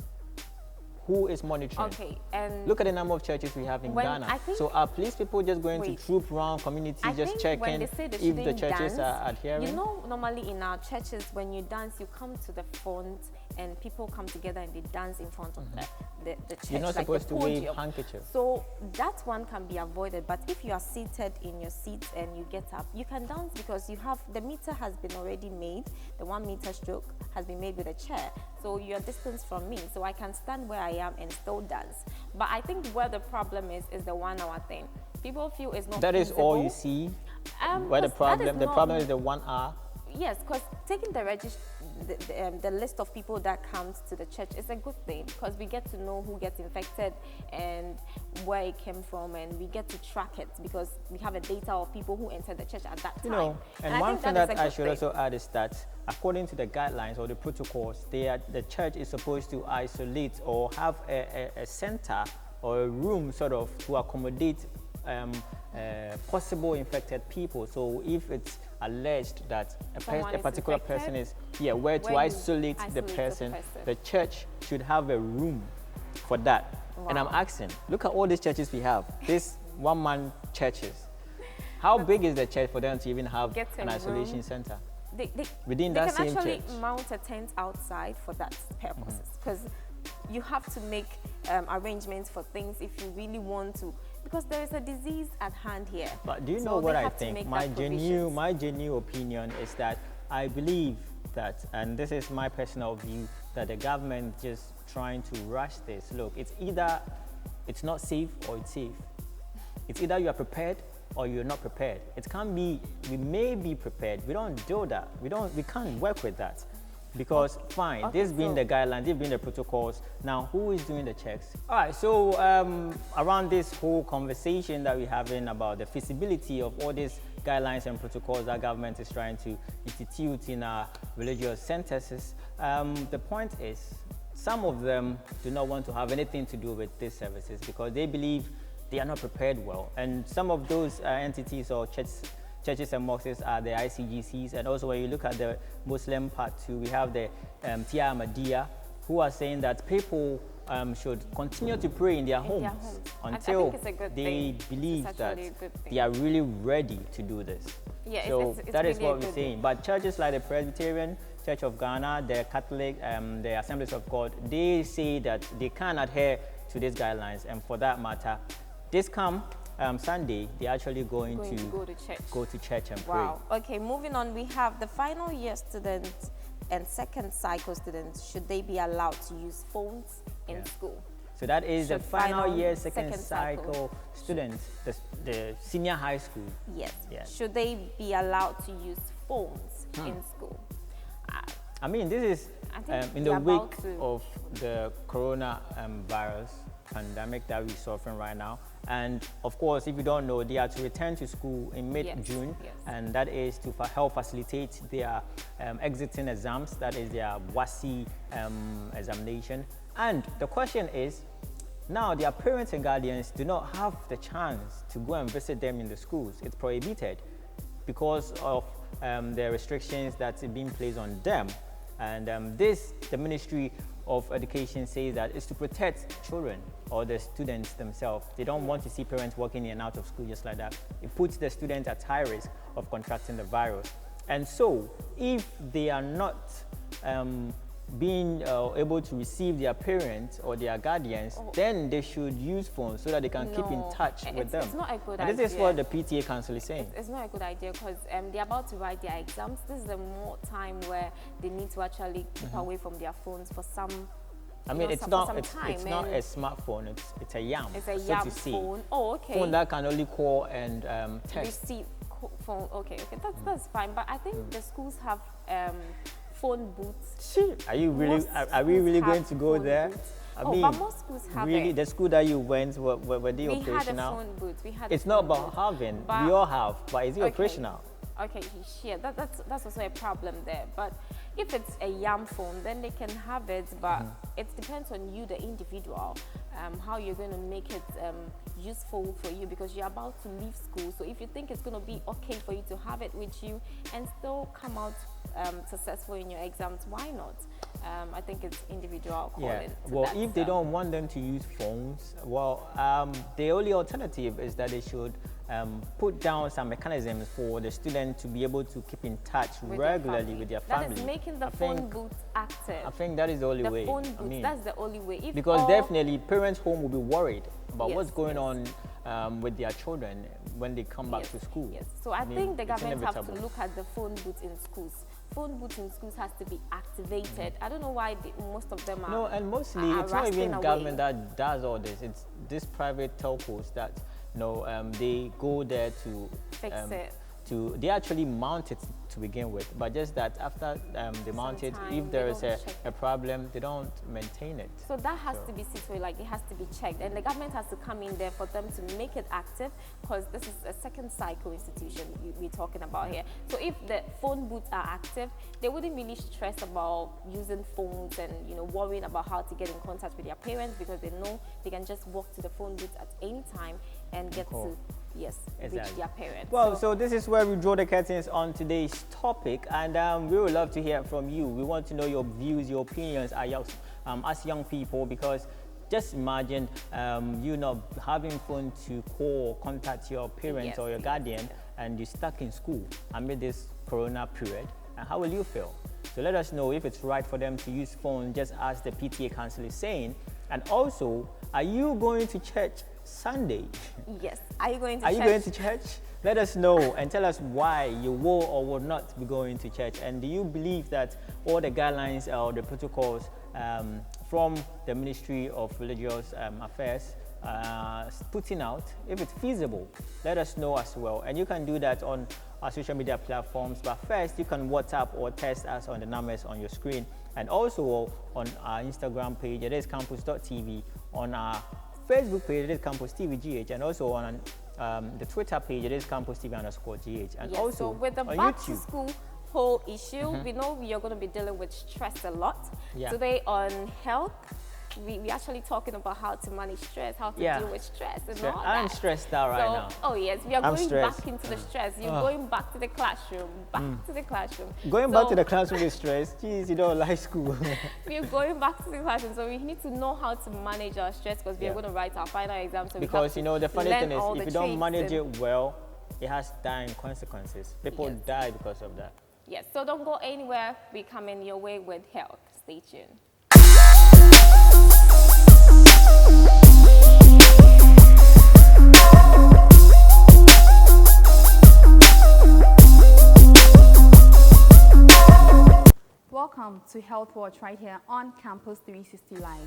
Who is monitoring? Okay, and look at the number of churches we have in Ghana. So are police people just going to troop around communities, just checking if the churches are adhering? You know, normally in our churches, when you dance, you come to the front and people come together and they dance in front of the church. You're not like supposed the to wave podium. handkerchiefs. So that one can be avoided. But if you are seated in your seat and you get up, you can dance because you have the meter has been already made. The 1 meter stroke has been made with a chair. So you're distance from me. So I can stand where I am and still dance. But I think where the problem is the 1 hour thing. People feel it's not That is feasible. all you see? Where the problem is the 1 hour? Yes, because taking the list of people that comes to the church is a good thing because we get to know who gets infected and where it came from, and we get to track it because we have a data of people who entered the church at that time. And one thing that I should also add is that according to the guidelines or the protocols, the church is supposed to isolate or have a center or a room sort of to accommodate possible infected people. So if it's alleged that a particular person is where to isolate the person, the church should have a room for that. Wow. And I'm asking, look at all these churches we have, these one-man churches. How big is the church for them to even have an isolation center? Within that same church? They can actually mount a tent outside for that purposes because you have to make arrangements for things if you really want to, because there is a disease at hand here. But do you know what I think? My genuine opinion is that I believe that, and this is my personal view, that the government just trying to rush this. Look, it's either it's not safe or it's safe. It's either you are prepared or you're not prepared. It can't be, we may be prepared. We don't do that. We can't work with that. Because fine, this being the guidelines, this being the protocols, now who is doing the checks? All right, so around this whole conversation that we're having about the feasibility of all these guidelines and protocols that government is trying to institute in our religious centers, the point is some of them do not want to have anything to do with these services because they believe they are not prepared well. And some of those entities or churches and mosques are the ICGCs, and also when you look at the Muslim part too, we have the Tia Ahmadiyya, who are saying that people should continue to pray in their homes until they believe that they are really ready to do this. Yeah, so that is really what we're saying. But churches like the Presbyterian Church of Ghana, the Catholic, the Assemblies of God, they say that they can adhere to these guidelines, and for that matter, this Sunday, they're actually going to go to church and pray. Wow. Okay, moving on, we have the final year students and second cycle students. Should they be allowed to use phones in school? So that is the final year second cycle students, the senior high school. Yes. Should they be allowed to use phones in school? I mean, this is in the wake of the coronavirus pandemic that we're suffering right now. And of course, if you don't know, they are to return to school in mid-June, and that is to help facilitate their exiting exams, that is their WASSCE examination. And the question is, now their parents and guardians do not have the chance to go and visit them in the schools. It's prohibited because of the restrictions that's being placed on them. And the Ministry of Education says that it's to protect children or the students themselves. They don't want to see parents walking in and out of school just like that. It puts the students at high risk of contracting the virus. And so if they are not being able to receive their parents or their guardians, then they should use phones so that they can keep in touch with them. It's not a good idea. And this is what the PTA Council is saying. It's not a good idea because they're about to write their exams. This is a more time where they need to actually keep away from their phones for some. I mean, it's not a smartphone. It's a YAM. It's a YAM phone. Oh, okay. Phone that can only call and text. Receive phone. Okay. That's fine. But I think the schools have phone booths. Are you really? Are we really going to go there? I mean, but most schools have really, it. The school that you went, were they operational? We had a phone booth. It's not about having. We all have, but is it operational? Okay, sure. That's also a problem there. But if it's a YAM phone, then they can have it. But it depends on you, the individual, how you're going to make it useful for you, because you're about to leave school. So if you think it's going to be okay for you to have it with you and still come out successful in your exams, why not? I think it's individual calling. Yeah. Well, if they don't want them to use phones, well, the only alternative is that they should put down some mechanisms for the student to be able to keep in touch regularly with their family. That is making the phone booth active. I think that is the only way. The phone booth, that's the only way. Because definitely parents home will be worried about what's going on with their children when they come back to school. Yes. So I think the government have to look at the phone booth in schools. Phone booths in schools has to be activated. I don't know why most of them are. No, and mostly it's not even government that does all this. It's these private telcos that they go there to fix it. They actually mount it to begin with, but just that after they mount it, if there is a problem, they don't maintain it. So that has to be situated, like it has to be checked, and the government has to come in there for them to make it active, because this is a second cycle institution we're talking about here. So if the phone booths are active, they wouldn't really stress about using phones and worrying about how to get in contact with their parents, because they know they can just walk to the phone booth at any time and get to reach their parents. Well, so this is where we draw the curtains on today's topic, and we would love to hear from you. We want to know your views, your opinions as young people, because just imagine you not having phone to call or contact your parents or your guardian, and you're stuck in school amid this corona period. And how will you feel? So let us know if it's right for them to use phone, just as the PTA Council is saying. And also, are you going to church Sunday? Yes. Are you going to church? Are you going to church? Let us know and tell us why you will or will not be going to church. And do you believe that all the guidelines or the protocols from the Ministry of Religious Affairs putting out, if it's feasible, let us know as well. And you can do that on our social media platforms. But first, you can WhatsApp or text us on the numbers on your screen. And also on our Instagram page, it is campus.tv. On our Facebook page, it is Campus TV GH, and also on the Twitter page, it is Campus TV _GH, and also so with the on back YouTube. to school whole issue, we know we are going to be dealing with stress a lot. Today on health, we actually talking about how to manage stress, how to deal with stress and all that. I'm stressed out right now. Oh yes, we are going back into the stress. You're going back to the classroom, Going back to the classroom with stress. Jeez, you don't like school. We're going back to the classroom, so we need to know how to manage our stress, because we are going to write our final exam. So because the funny thing is, if you don't manage it well, it has dire consequences. People die because of that. Yes, so don't go anywhere. We come in your way with health. Stay tuned. Welcome to Health Watch right here on Campus 360 Live.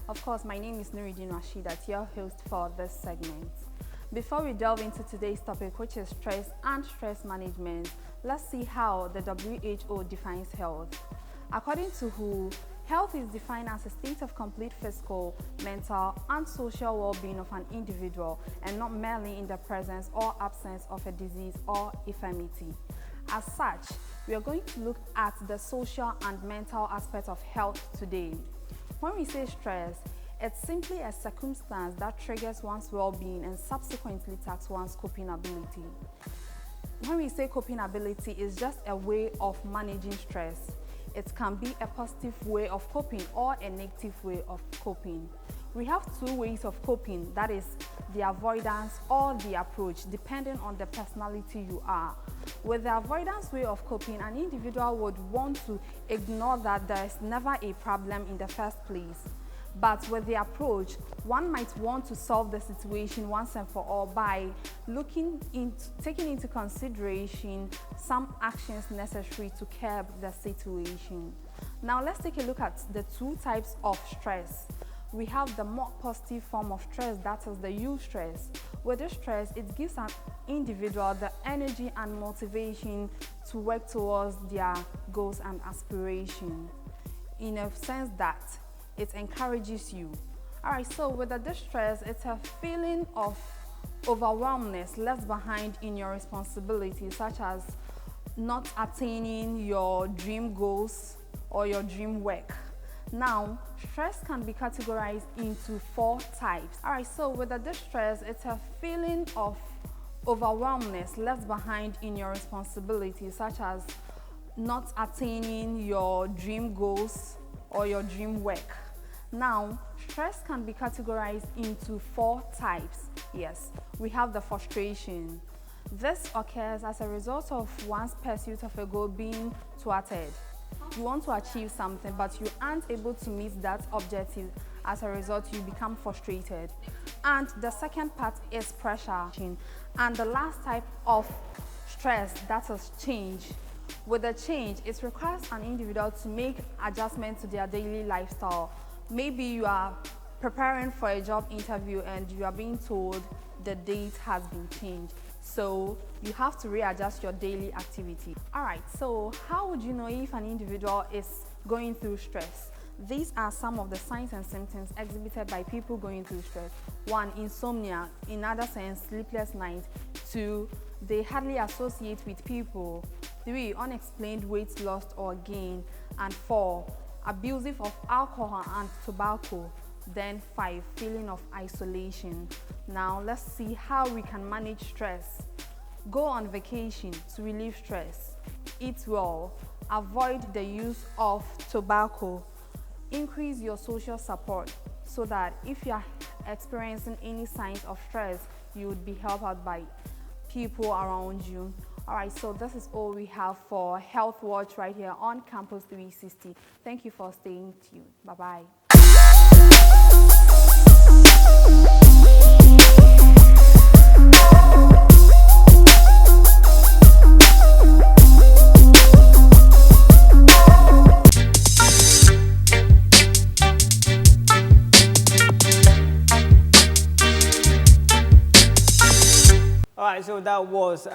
Of course, my name is Nuruddin Rashidat, your host for this segment. Before we delve into today's topic, which is stress and stress management, let's see how the WHO defines health. According to WHO, health is defined as a state of complete physical, mental, and social well-being of an individual, and not merely in the presence or absence of a disease or infirmity. As such, we are going to look at the social and mental aspect of health today. When we say stress, it's simply a circumstance that triggers one's well-being and subsequently taxes one's coping ability. When we say coping ability, it's just a way of managing stress. It can be a positive way of coping or a negative way of coping. We have two ways of coping, that is the avoidance or the approach, depending on the personality you are. With the avoidance way of coping, an individual would want to ignore that there is never a problem in the first place. But with the approach, one might want to solve the situation once and for all by taking into consideration some actions necessary to curb the situation. Now let's take a look at the two types of stress. We have the more positive form of stress, that is the eustress. With this stress, it gives an individual the energy and motivation to work towards their goals and aspirations, in a sense that it encourages you. Alright, so with the distress, it's a feeling of overwhelmness left behind in your responsibilities, such as not attaining your dream goals or your dream work. Now, stress can be categorized into 4 types. Alright, so with the distress, it's a feeling of overwhelmness left behind in your responsibilities, such as not attaining your dream goals or your dream work. Now, stress can be categorized into 4 types. Yes, we have the frustration. This occurs as a result of one's pursuit of a goal being thwarted. You want to achieve something, but you aren't able to meet that objective. As a result, you become frustrated. And the second part is pressure. And the last type of stress, that is change. With the change, it requires an individual to make adjustments to their daily lifestyle. Maybe you are preparing for a job interview and you are being told the date has been changed. So you have to readjust your daily activity. All right, so how would you know if an individual is going through stress? These are some of the signs and symptoms exhibited by people going through stress. 1, insomnia, in other sense, sleepless nights. 2, they hardly associate with people. 3, unexplained weight loss or gain. And 4, abusive of alcohol and tobacco. Then 5, feeling of isolation. Now let's see how we can manage stress. Go on vacation to relieve stress. Eat well. Avoid the use of tobacco. Increase your social support so that if you are experiencing any signs of stress, you would be helped out by people around you. All right, so this is all we have for Health Watch right here on Campus 360. Thank you for staying tuned. Bye-bye. Alright, so that was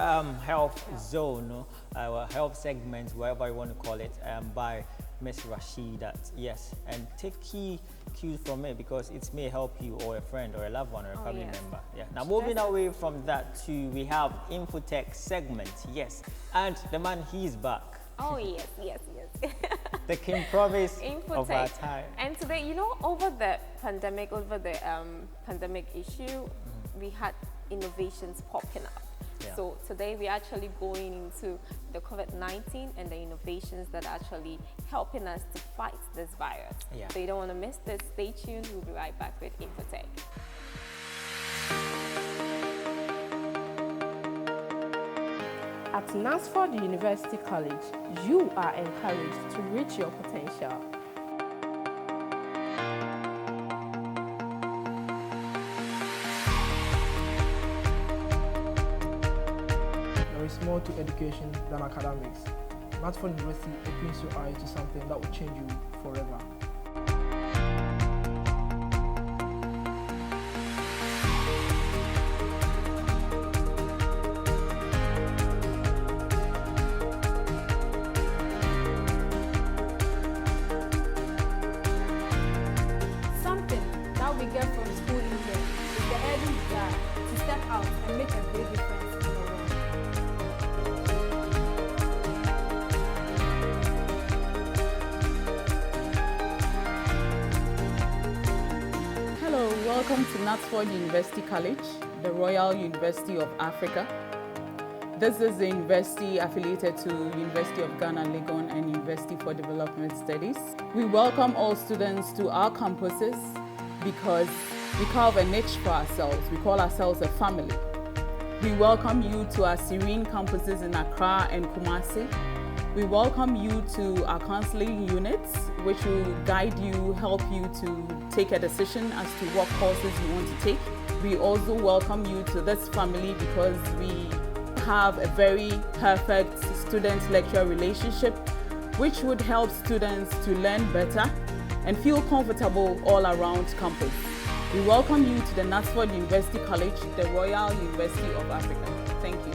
Health Zone, our health segment, whatever you want to call it, by Ms. Rashida. Yes, and take key cues from it because it may help you or a friend or a loved one or a family member. Yeah. Now moving away from that to we have Infotech segment. Yes, and the man, he's back. Oh yes, yes, yes. The King Promise of our time. And today, you know, over the pandemic issue, we had innovations popping up. Yeah. So today we're actually going into the COVID-19 and the innovations that are actually helping us to fight this virus. Yeah. So you don't want to miss this. Stay tuned. We'll be right back with Infotech. At Nasford University College, you are encouraged to reach your potential. There is more to education than academics. Nasford University opens your eyes to something that will change you forever. We get from school in here is the early desire to step out and make a big difference in the world. Hello, welcome to Nasford University College, the Royal University of Africa. This is the university affiliated to University of Ghana, Legon, and University for Development Studies. We welcome all students to our campuses because we carve a niche for ourselves. We call ourselves a family. We welcome you to our serene campuses in Accra and Kumasi. We welcome you to our counseling units, which will guide you, help you to take a decision as to what courses you want to take. We also welcome you to this family because we have a very perfect student-lecturer relationship, which would help students to learn better and feel comfortable all around campus. We welcome you to the Nasford University College, the Royal University of Africa. Thank you.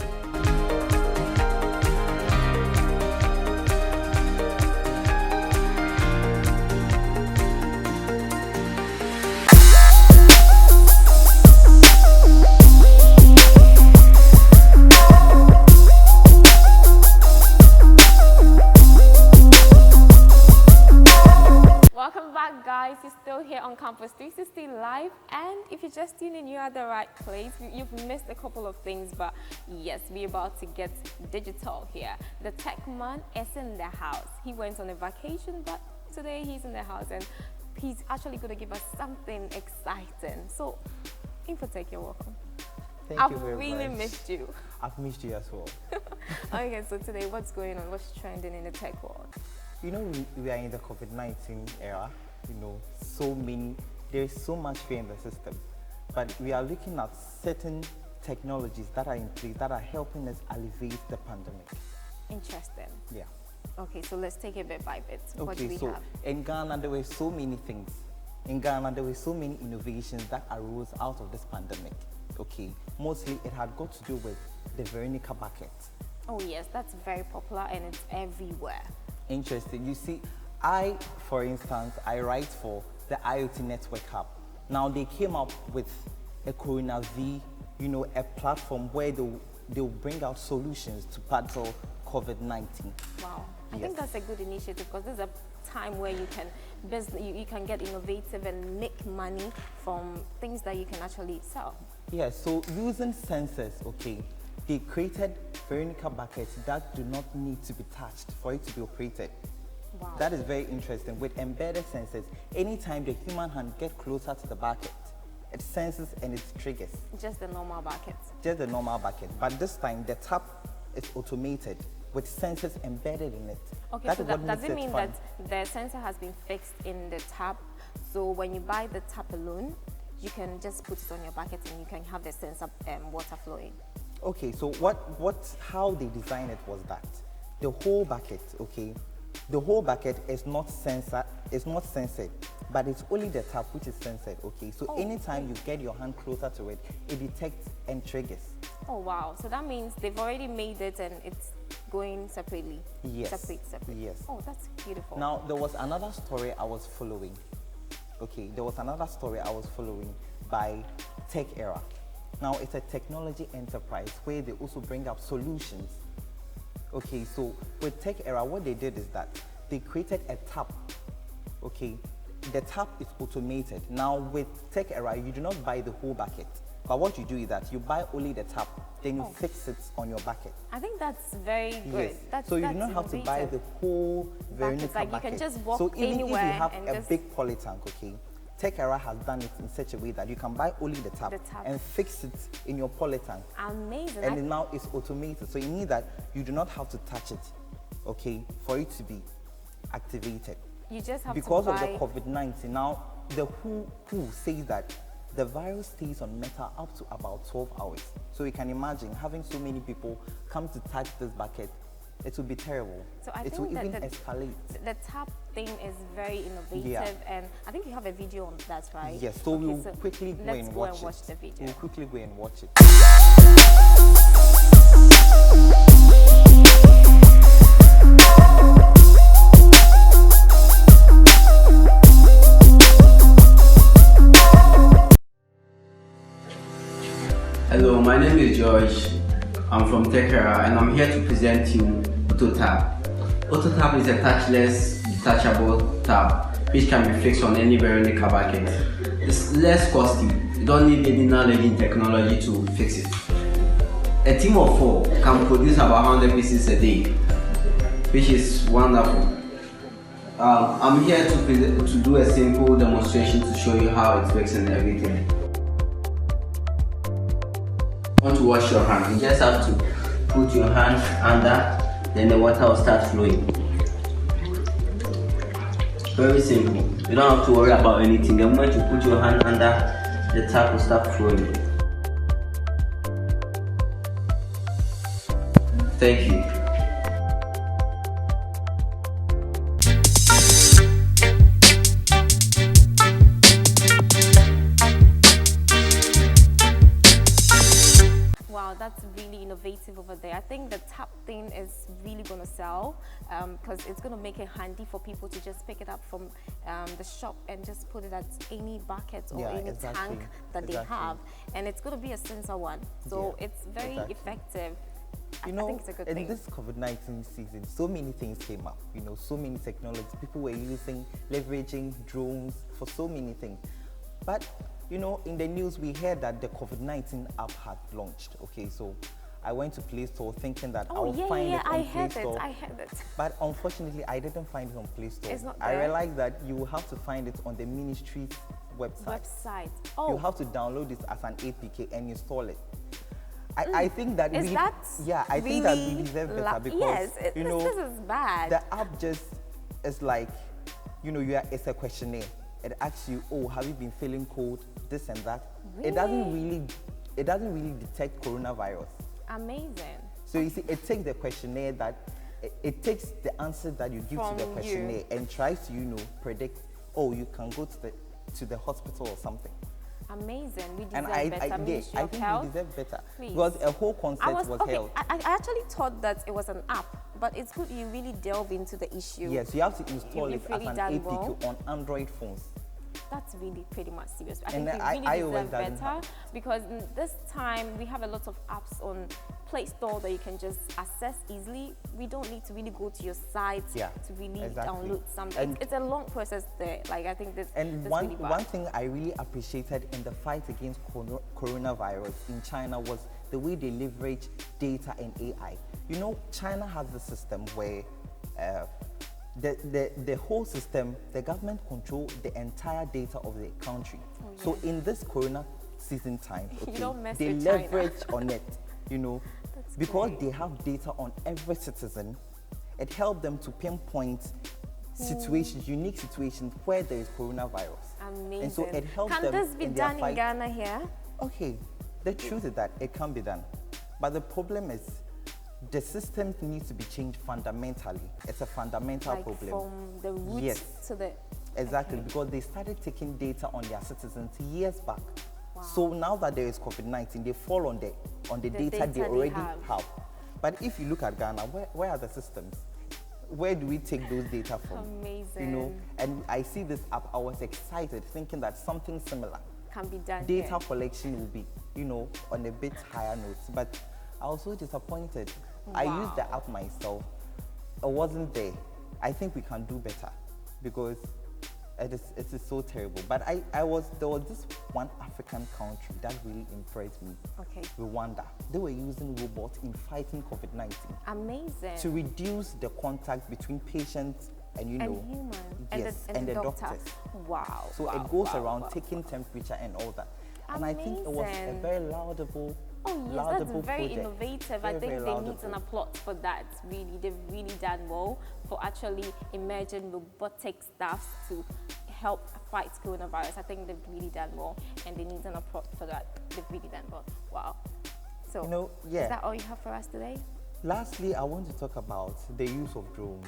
Guys, you're still here on Campus 360 Live, and if you're just tuning in, you're at the right place. You've missed a couple of things, but yes, we're about to get digital here. The tech man is in the house. He went on a vacation, but today he's in the house and he's actually going to give us something exciting. So, Infotech, you're welcome. Thank you very much. I've really missed you. I've missed you as well. Okay, so today, what's going on? What's trending in the tech world? You know, we are in the COVID-19 era. You know, there's so much fear in the system. But we are looking at certain technologies that are in place that are helping us alleviate the pandemic. Interesting. Yeah. Okay, so let's take it bit by bit. Okay, what do we have? In Ghana, there were so many things. In Ghana, there were so many innovations that arose out of this pandemic. Okay, mostly it had got to do with the Veronica bucket. Oh yes, that's very popular and it's everywhere. Interesting. You see, for instance, I write for the IoT Network Hub. Now they came up with a Corona V, you know, a platform where they'll bring out solutions to battle COVID-19. Wow, I think that's a good initiative because this is a time where you can get innovative and make money from things that you can actually sell. Yeah, so using sensors, okay, they created Veronica buckets that do not need to be touched for it to be operated. Wow. That is very interesting. With embedded sensors, anytime the human hand gets closer to the bucket, it senses and it triggers. Just the normal bucket? Just the normal bucket. But this time, the tap is automated with sensors embedded in it. Okay, so does it mean that the sensor has been fixed in the tap? So when you buy the tap alone, you can just put it on your bucket and you can have the sensor water flowing. Okay, so how they designed it was that the whole bucket, okay, the whole bucket is not censored, but it's only the tap which is censored, okay? So anytime you get your hand closer to it, it detects and triggers. Oh wow, so that means they've already made it and it's going separately? Yes. Separate. Yes. Oh, that's beautiful. Now, there was another story I was following. Okay, there was another story I was following by Tech Era. Now, it's a technology enterprise where they also bring up solutions. Okay, so with Tech Era, what they did is that they created a tap. Okay, the tap is automated. Now, with Tech Era, you do not buy the whole bucket. But what you do is that you buy only the tap, then you fix it on your bucket. I think that's very good. Yes. So you do not have to buy the whole Veronica bucket. You can just walk so even anywhere if you have a big poly tank, okay, Tech Era has done it in such a way that you can buy only the tap and fix it in your poly tank. Amazing. And now it's automated. So you mean that you do not have to touch it, okay, for it to be activated. You just have because to buy... of the COVID-19. Now, the WHO says that the virus stays on metal up to about 12 hours. So you can imagine having so many people come to touch this bucket, it will be terrible. So I it think will even escalate. The tap thing is very innovative, and I think you have a video on that, right? Yes, so we'll quickly go and watch the video. We'll quickly go and watch it. Hello, my name is George. I'm from Tech Era and I'm here to present you AutoTap. AutoTap is a touchless, detachable tap which can be fixed on any Veronica bucket. It's less costly. You don't need any knowledge technology to fix it. A team of 4 can produce about 100 pieces a day, which is wonderful. I'm here to do a simple demonstration to show you how it works and everything. Want to wash your hand, you just have to put your hand under, then the water will start flowing. Very simple. You don't have to worry about anything. The moment you put your hand under, the tap will start flowing. Thank you. That's really innovative over there. I think the tap thing is really going to sell because it's going to make it handy for people to just pick it up from the shop and just put it at any bucket or any tank that they have. And it's going to be a sensor one. So it's very effective. You know, in this COVID-19 season, so many things came up. You know, so many technologies. People were leveraging drones for so many things. But you know, in the news, we heard that the COVID-19 app had launched. Okay, so I went to Play Store thinking that I'll find it on Play Store. I heard it. But unfortunately, I didn't find it on Play Store. It's not there. I realized that you will have to find it on the ministry's website. Oh. You have to download this as an APK and install it. I think that I think that we deserve better because this is bad. The app just is like, it's a questionnaire. It asks you, oh, have you been feeling cold, this and that. Really? It doesn't really detect coronavirus. Amazing. So you see, it takes the questionnaire it takes the answer that you give to the questionnaire and tries to, predict, oh, you can go to the hospital or something. Amazing. We deserve and better. I think we deserve better. Please. Because a whole concept was held. I actually thought that it was an app, but it's good you really delve into the issue. Yes, you have to install it as an APK on Android phones. That's really pretty much serious. I think we really deserve better because this time we have a lot of apps on Play Store that you can just access easily. We don't need to really go to your site to really download something. It's a long process there. Like I think one thing I really appreciated in the fight against coronavirus in China was the way they leverage data and AI. China has the system where the whole system, the government control the entire data of the country. So in this corona season time, they leverage on it, because they have data on every citizen. It helped them to pinpoint unique situations where there is coronavirus. Amazing. And so it helps them. Can this be done in Ghana here? Okay, the truth is that it can be done. But the problem is, the system needs to be changed fundamentally. It's a fundamental problem. From the roots to the... Exactly, because they started taking data on their citizens years back. Wow. So now that there is COVID-19, they fall on the data they already have. But if you look at Ghana, where are the systems? Where do we take those data from? Amazing. And I see this app, I was excited, thinking that something similar can be done. Data collection will be, on a bit higher notes. But I was so disappointed. Wow. I used the app myself. It wasn't there. I think we can do better because it is so terrible. But there was this one African country that really impressed me. Okay. Rwanda. They were using robots in fighting COVID-19. Amazing. To reduce the contact between patients and humans. Yes, and the doctors. Wow. So it goes around taking temperature and all that. And I think it was a very laudable that's very innovative. I think they need an applaud for that. Really, they've really done well for actually emerging robotic staffs to help fight coronavirus. I think they've really done well, and they need an applaud for that. They've really done well. Wow. So, is that all you have for us today? Lastly, I want to talk about the use of drones.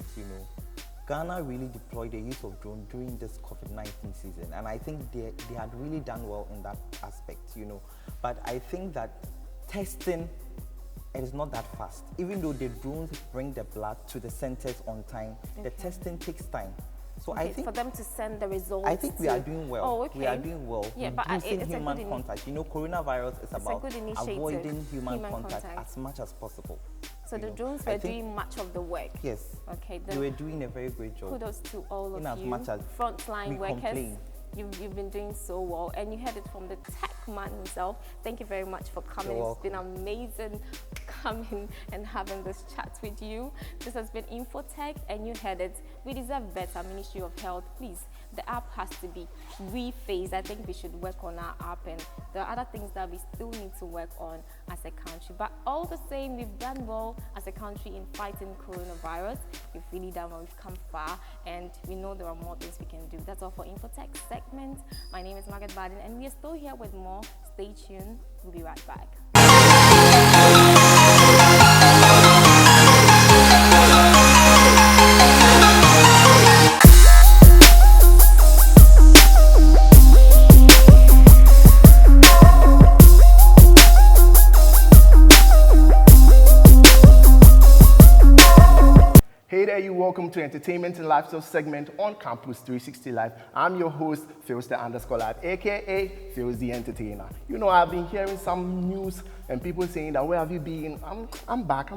Ghana really deployed the use of drones during this COVID-19 season, and I think they had really done well in that aspect. But I think that testing, it is not that fast. Even though the drones bring the blood to the centers on time, the testing takes time. So I think for them to send the results. I think we are doing well. Oh, okay. We are doing well. Yeah, but reducing human contact. Coronavirus is about avoiding human contact as much as possible. So the drones were doing much of the work. Yes. Okay. They were doing a very great job. Kudos to all of you. As much as frontline workers. You've been doing so well, and you heard it from the tech man himself. Thank you very much for coming. It's been amazing coming and having this chat with you. This has been Infotech, and you heard it. We deserve better. Ministry of Health, please. The app has to be rephased. I think we should work on our app, and there are other things that we still need to work on as a country. But all the same, we've done well as a country in fighting coronavirus. We've really done well. We've come far, and we know there are more things we can do. That's all for Infotech segment. My name is Margaret Baden, and we are still here with more. Stay tuned. We'll be right back. Hey there, welcome to Entertainment and Lifestyle segment on Campus 360 Live. I'm your host, Phils the _Lad, aka Phils the Entertainer. I've been hearing some news and people saying that, where have you been? I'm back.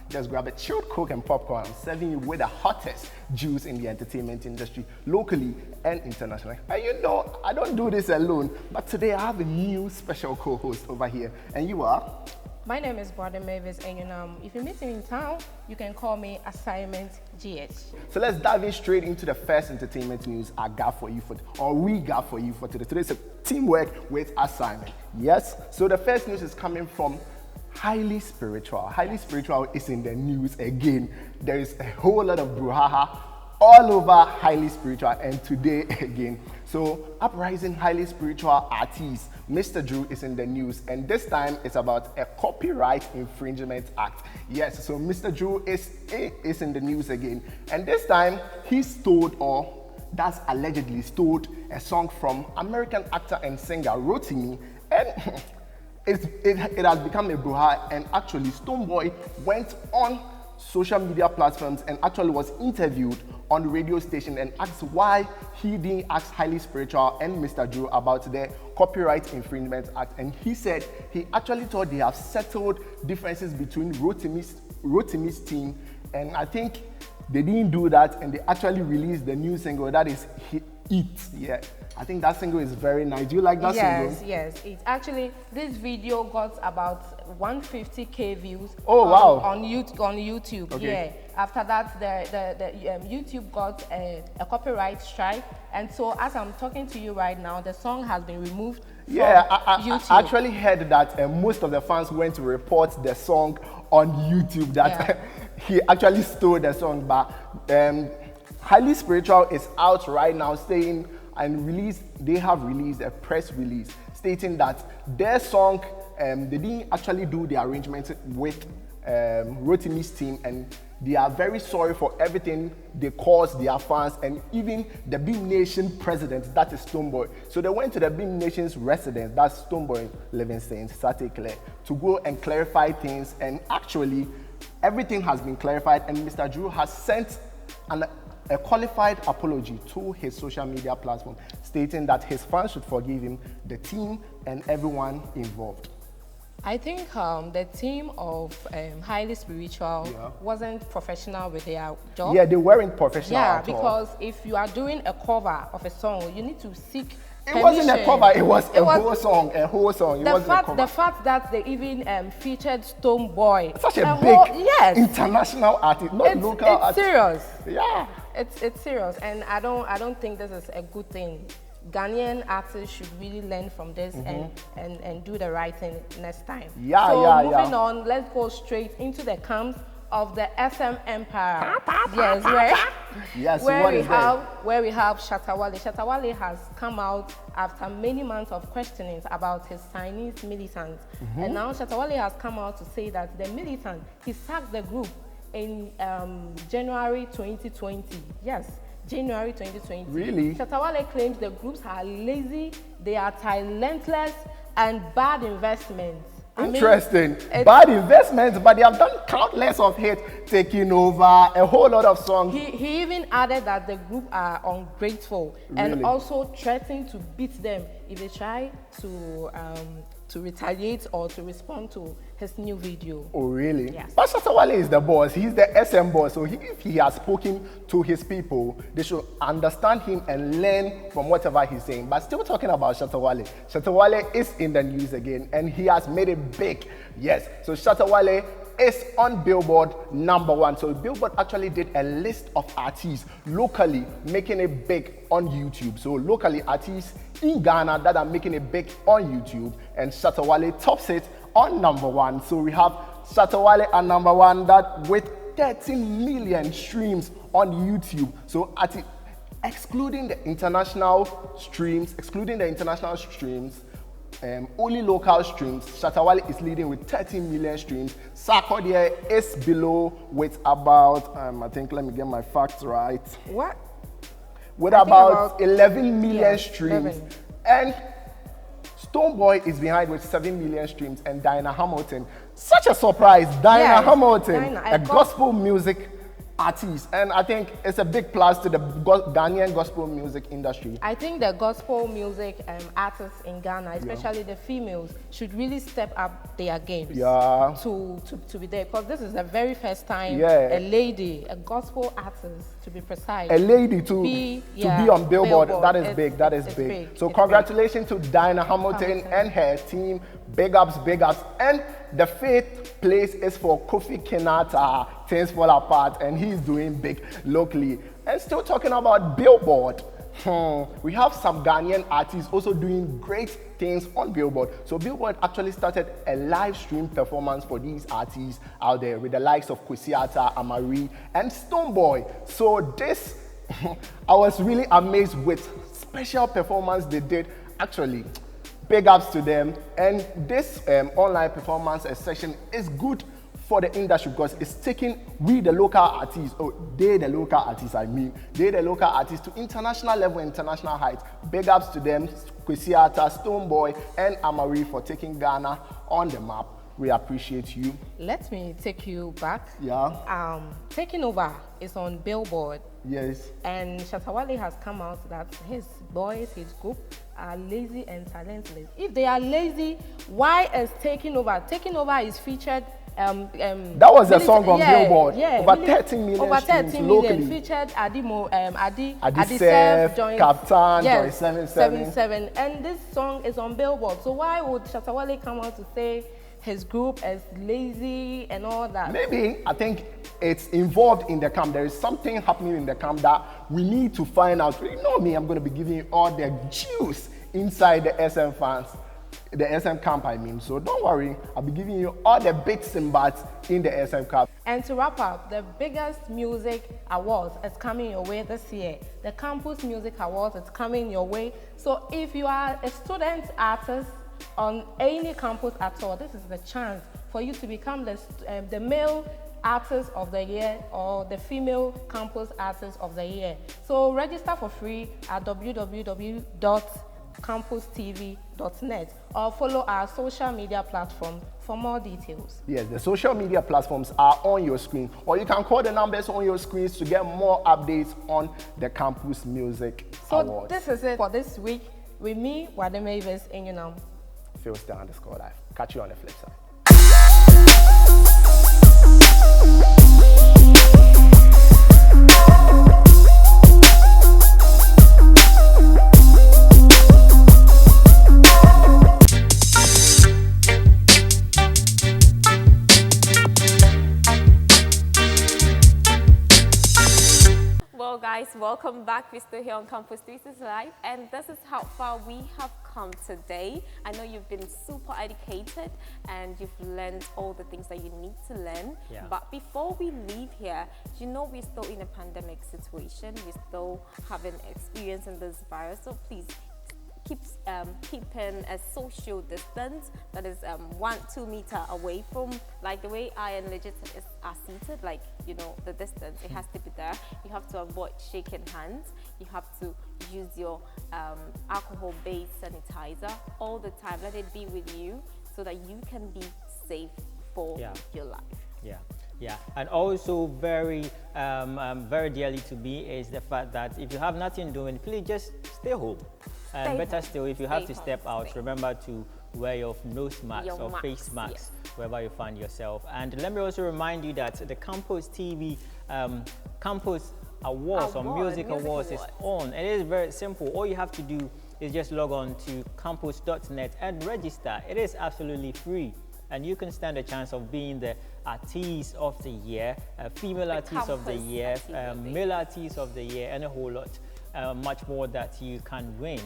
Just grab a chilled Coke and popcorn. I'm serving you with the hottest juice in the entertainment industry, locally and internationally. And I don't do this alone, but today I have a new special co-host over here, and you are? My name is Brother Mavis, and if you meet me in town, you can call me Assignment GH. So let's dive in straight into the first entertainment news I got for you we got for you for today. Today's a teamwork with assignment. Yes. So the first news is coming from Highly Spiritual. Highly Spiritual is in the news again. There is a whole lot of brouhaha all over Highly Spiritual, and today again. So uprising Highly Spiritual artist Mr. Drew is in the news, and this time it's about a copyright infringement act. Yes, so Mr. Drew is in the news again, and this time he stole, or that's allegedly stole, a song from American actor and singer Rotimi, and it has become a brouhaha. And actually Stonebwoy went on social media platforms and actually was interviewed on the radio station and asked why he didn't ask Highly Spiritual and Mr. Drew about the Copyright Infringement Act. And he said he actually thought they have settled differences between Rotimi's team, and I think they didn't do that, and they actually released the new single that is It. Yeah, I think that single is very nice. Do you like that single? Yes. It actually, this video got about 150K views. Oh wow! On YouTube. Okay. Yeah. After that, the YouTube got a copyright strike, and so as I'm talking to you right now, the song has been removed. I actually heard that most of the fans went to report the song on YouTube that he actually stole the song, but Highly Spiritual is out right now saying they have released a press release stating that their song, they didn't actually do the arrangement with Rotimi's team, and they are very sorry for everything they caused their fans and even the Beam Nation president, that is Stonebwoy. So they went to the Beam Nation's residence, that's Stonebwoy Livingston, Sate Claire, to go and clarify things, and actually everything has been clarified, and Mr. Drew has sent a qualified apology to his social media platform, stating that his fans should forgive him, the team, and everyone involved. I think the team of Highly Spiritual wasn't professional with their job. Yeah, they weren't professional at all. Because if you are doing a cover of a song, you need to seek permission. It wasn't a cover, it was a whole song. The fact that they even featured Stonebwoy. Such a big international artist, not local artist. It's serious. Yeah. It's serious, and I don't think this is a good thing. Ghanaian artists should really learn from this and do the right thing next time. Moving on, let's go straight into the camp of the SM Empire. Where we have Shatta Wale. Shatta Wale has come out after many months of questionings about his Chinese militants, and now Shatta Wale has come out to say that the militant, he sacked the group in January 2020. Yes, January 2020. Really? Shatta Wale claims the groups are lazy, they are talentless, and bad investments. Interesting. Bad investments, but they have done countless of hits, taking over a whole lot of songs. He even added that the group are ungrateful and also threatened to beat them if they try to retaliate or to respond to his new video. Oh, really? Yes. But Shatta Wale is the boss. He's the SM boss. So if he has spoken to his people, they should understand him and learn from whatever he's saying. But still talking about Shatta Wale. Shatta Wale is in the news again, and he has made it big. Yes. So Shatta Wale is on Billboard #1. So Billboard actually did a list of artists locally making it big on YouTube. So locally artists in Ghana that are making it big on YouTube, and Shatta Wale tops it on #1. So we have Shatta Wale at #1 that with 13 million streams on YouTube. So excluding the international streams, only local streams, Shatta Wale is leading with 13 million streams. Sarkodie is below with about, I think, let me get my facts right. What? With about 11 million streams. 11. And Stonebwoy is behind with 7 million streams, and Diana Hamilton. Such a surprise, Diana Hamilton, a gospel music artist, and I think it's a big plus to the Ghanaian gospel music industry. I think the gospel music artists in Ghana, especially the females, should really step up their games to be there, because this is the very first time a lady, a gospel artist to be precise, a lady to be on Billboard. That is big. That is big. So congratulations to Diana Hamilton and her team. Big ups, big ups. And the fifth place is for Kofi Kinata, Things Fall Apart, and he's doing big locally. And still talking about Billboard, we have some Ghanaian artists also doing great things on Billboard. So Billboard actually started a live stream performance for these artists out there with the likes of Kwesiata, Amari, and Stonebwoy. So this, I was really amazed with special performance they did. Actually, big ups to them. And this online performance session is good for the industry because it's taking the local artists, they the local artists to international level, international heights. Big ups to them, Kwesiata, Stonebwoy, and Amari for taking Ghana on the map. We appreciate you. Let me take you back. Yeah. Taking Over is on Billboard. Yes. And Shatta Wale has come out that his boys, his group, are lazy and talentless. If they are lazy, why is Taking Over? Taking Over is featured. That was a song on Billboard. Yeah, over 13 million. Over 13 million. Locally. Featured Adi Sef, Captain, Joy 77. And this song is on Billboard. So why would Shatta Wale come out to say his group is lazy and all that? Maybe, I think it's involved in the camp. There is something happening in the camp that we need to find out. You know me, I'm going to be giving you all the juice inside the SM fans. The SM camp, I mean. So don't worry, I'll be giving you all the bits and bats in the SM camp. And to wrap up, the biggest music awards is coming your way this year. The Campus Music Awards is coming your way. So if you are a student artist on any campus at all, this is the chance for you to become the male artist of the year or the female campus artist of the year. So register for free at www.campustv.net or follow our social media platform for more details. Yes, the social media platforms are on your screen, or you can call the numbers on your screens to get more updates on the Campus Music Awards. So this is it for this week with me, Wade Mavis, and Philster_Live. Catch you on the flip side. Well, guys, welcome back. We're still here on Campus 360 Live, and this is how far we have come today. I know you've been super educated and you've learned all the things that you need to learn. Yeah. But before we leave here, you know we're still in a pandemic situation. We're still having experience in this virus, so please keep keeping a social distance, that is 1-2 meter away from, like the way I and Legit are seated, like, you know, the distance, it has to be there. You have to avoid shaking hands. You have to use your alcohol-based sanitizer all the time. Let it be with you so that you can be safe for your life. Yeah, and also very dearly to me is the fact that if you have nothing doing, please just stay home. And better still, if you have to step out, remember to wear your nose mask or face mask wherever you find yourself. And let me also remind you that the Campus TV Campus Awards or Music Awards is on. And it is very simple. All you have to do is just log on to campus.net and register. It is absolutely free. And you can stand a chance of being the artist of the year, female artist of the year, male artist of the year, and a whole lot much more that you can win.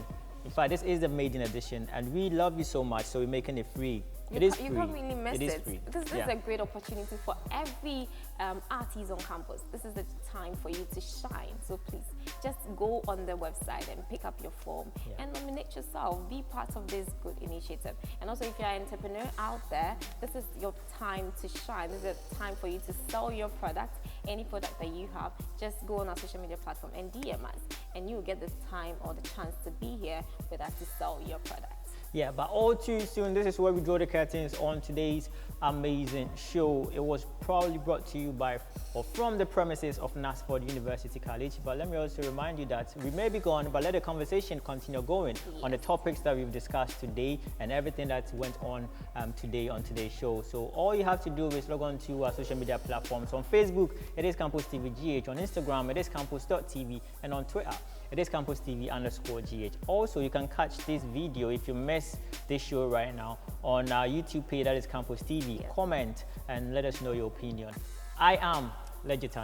In fact, this is the maiden edition, and we love you so much, so we're making it free. It is free. You can't really miss it. Is free. This is a great opportunity for every artist on campus. This is the time for you to shine. So please, just go on the website and pick up your form and nominate yourself. Be part of this good initiative. And also, if you're an entrepreneur out there, this is your time to shine. This is a time for you to sell your product. Any product that you have, just go on our social media platform and DM us, and you'll get the time or the chance to be here with us to sell your product. Yeah, but all too soon, this is where we draw the curtains on today's amazing show. It was proudly brought to you by or from the premises of Nasford University College. But let me also remind you that we may be gone, but let the conversation continue going on the topics that we've discussed today and everything that went on today on today's show. So all you have to do is log on to our social media platforms. On Facebook, it is Campus TV GH. On Instagram, it is campus.tv. And on Twitter, It is Campus TV _GH. Also, you can catch this video if you miss this show right now on our YouTube page, that is Campus TV. Comment and let us know your opinion. I am Legit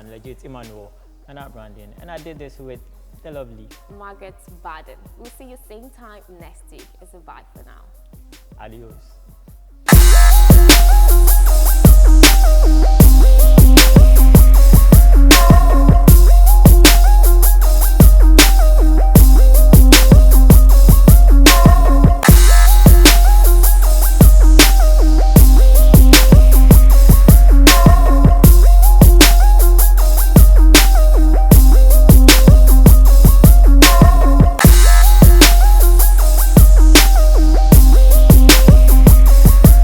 Emmanuel, and I'm Brandon, and I did this with the lovely Margaret Baden. We'll see you same time next week. It's a bye for now. Adios.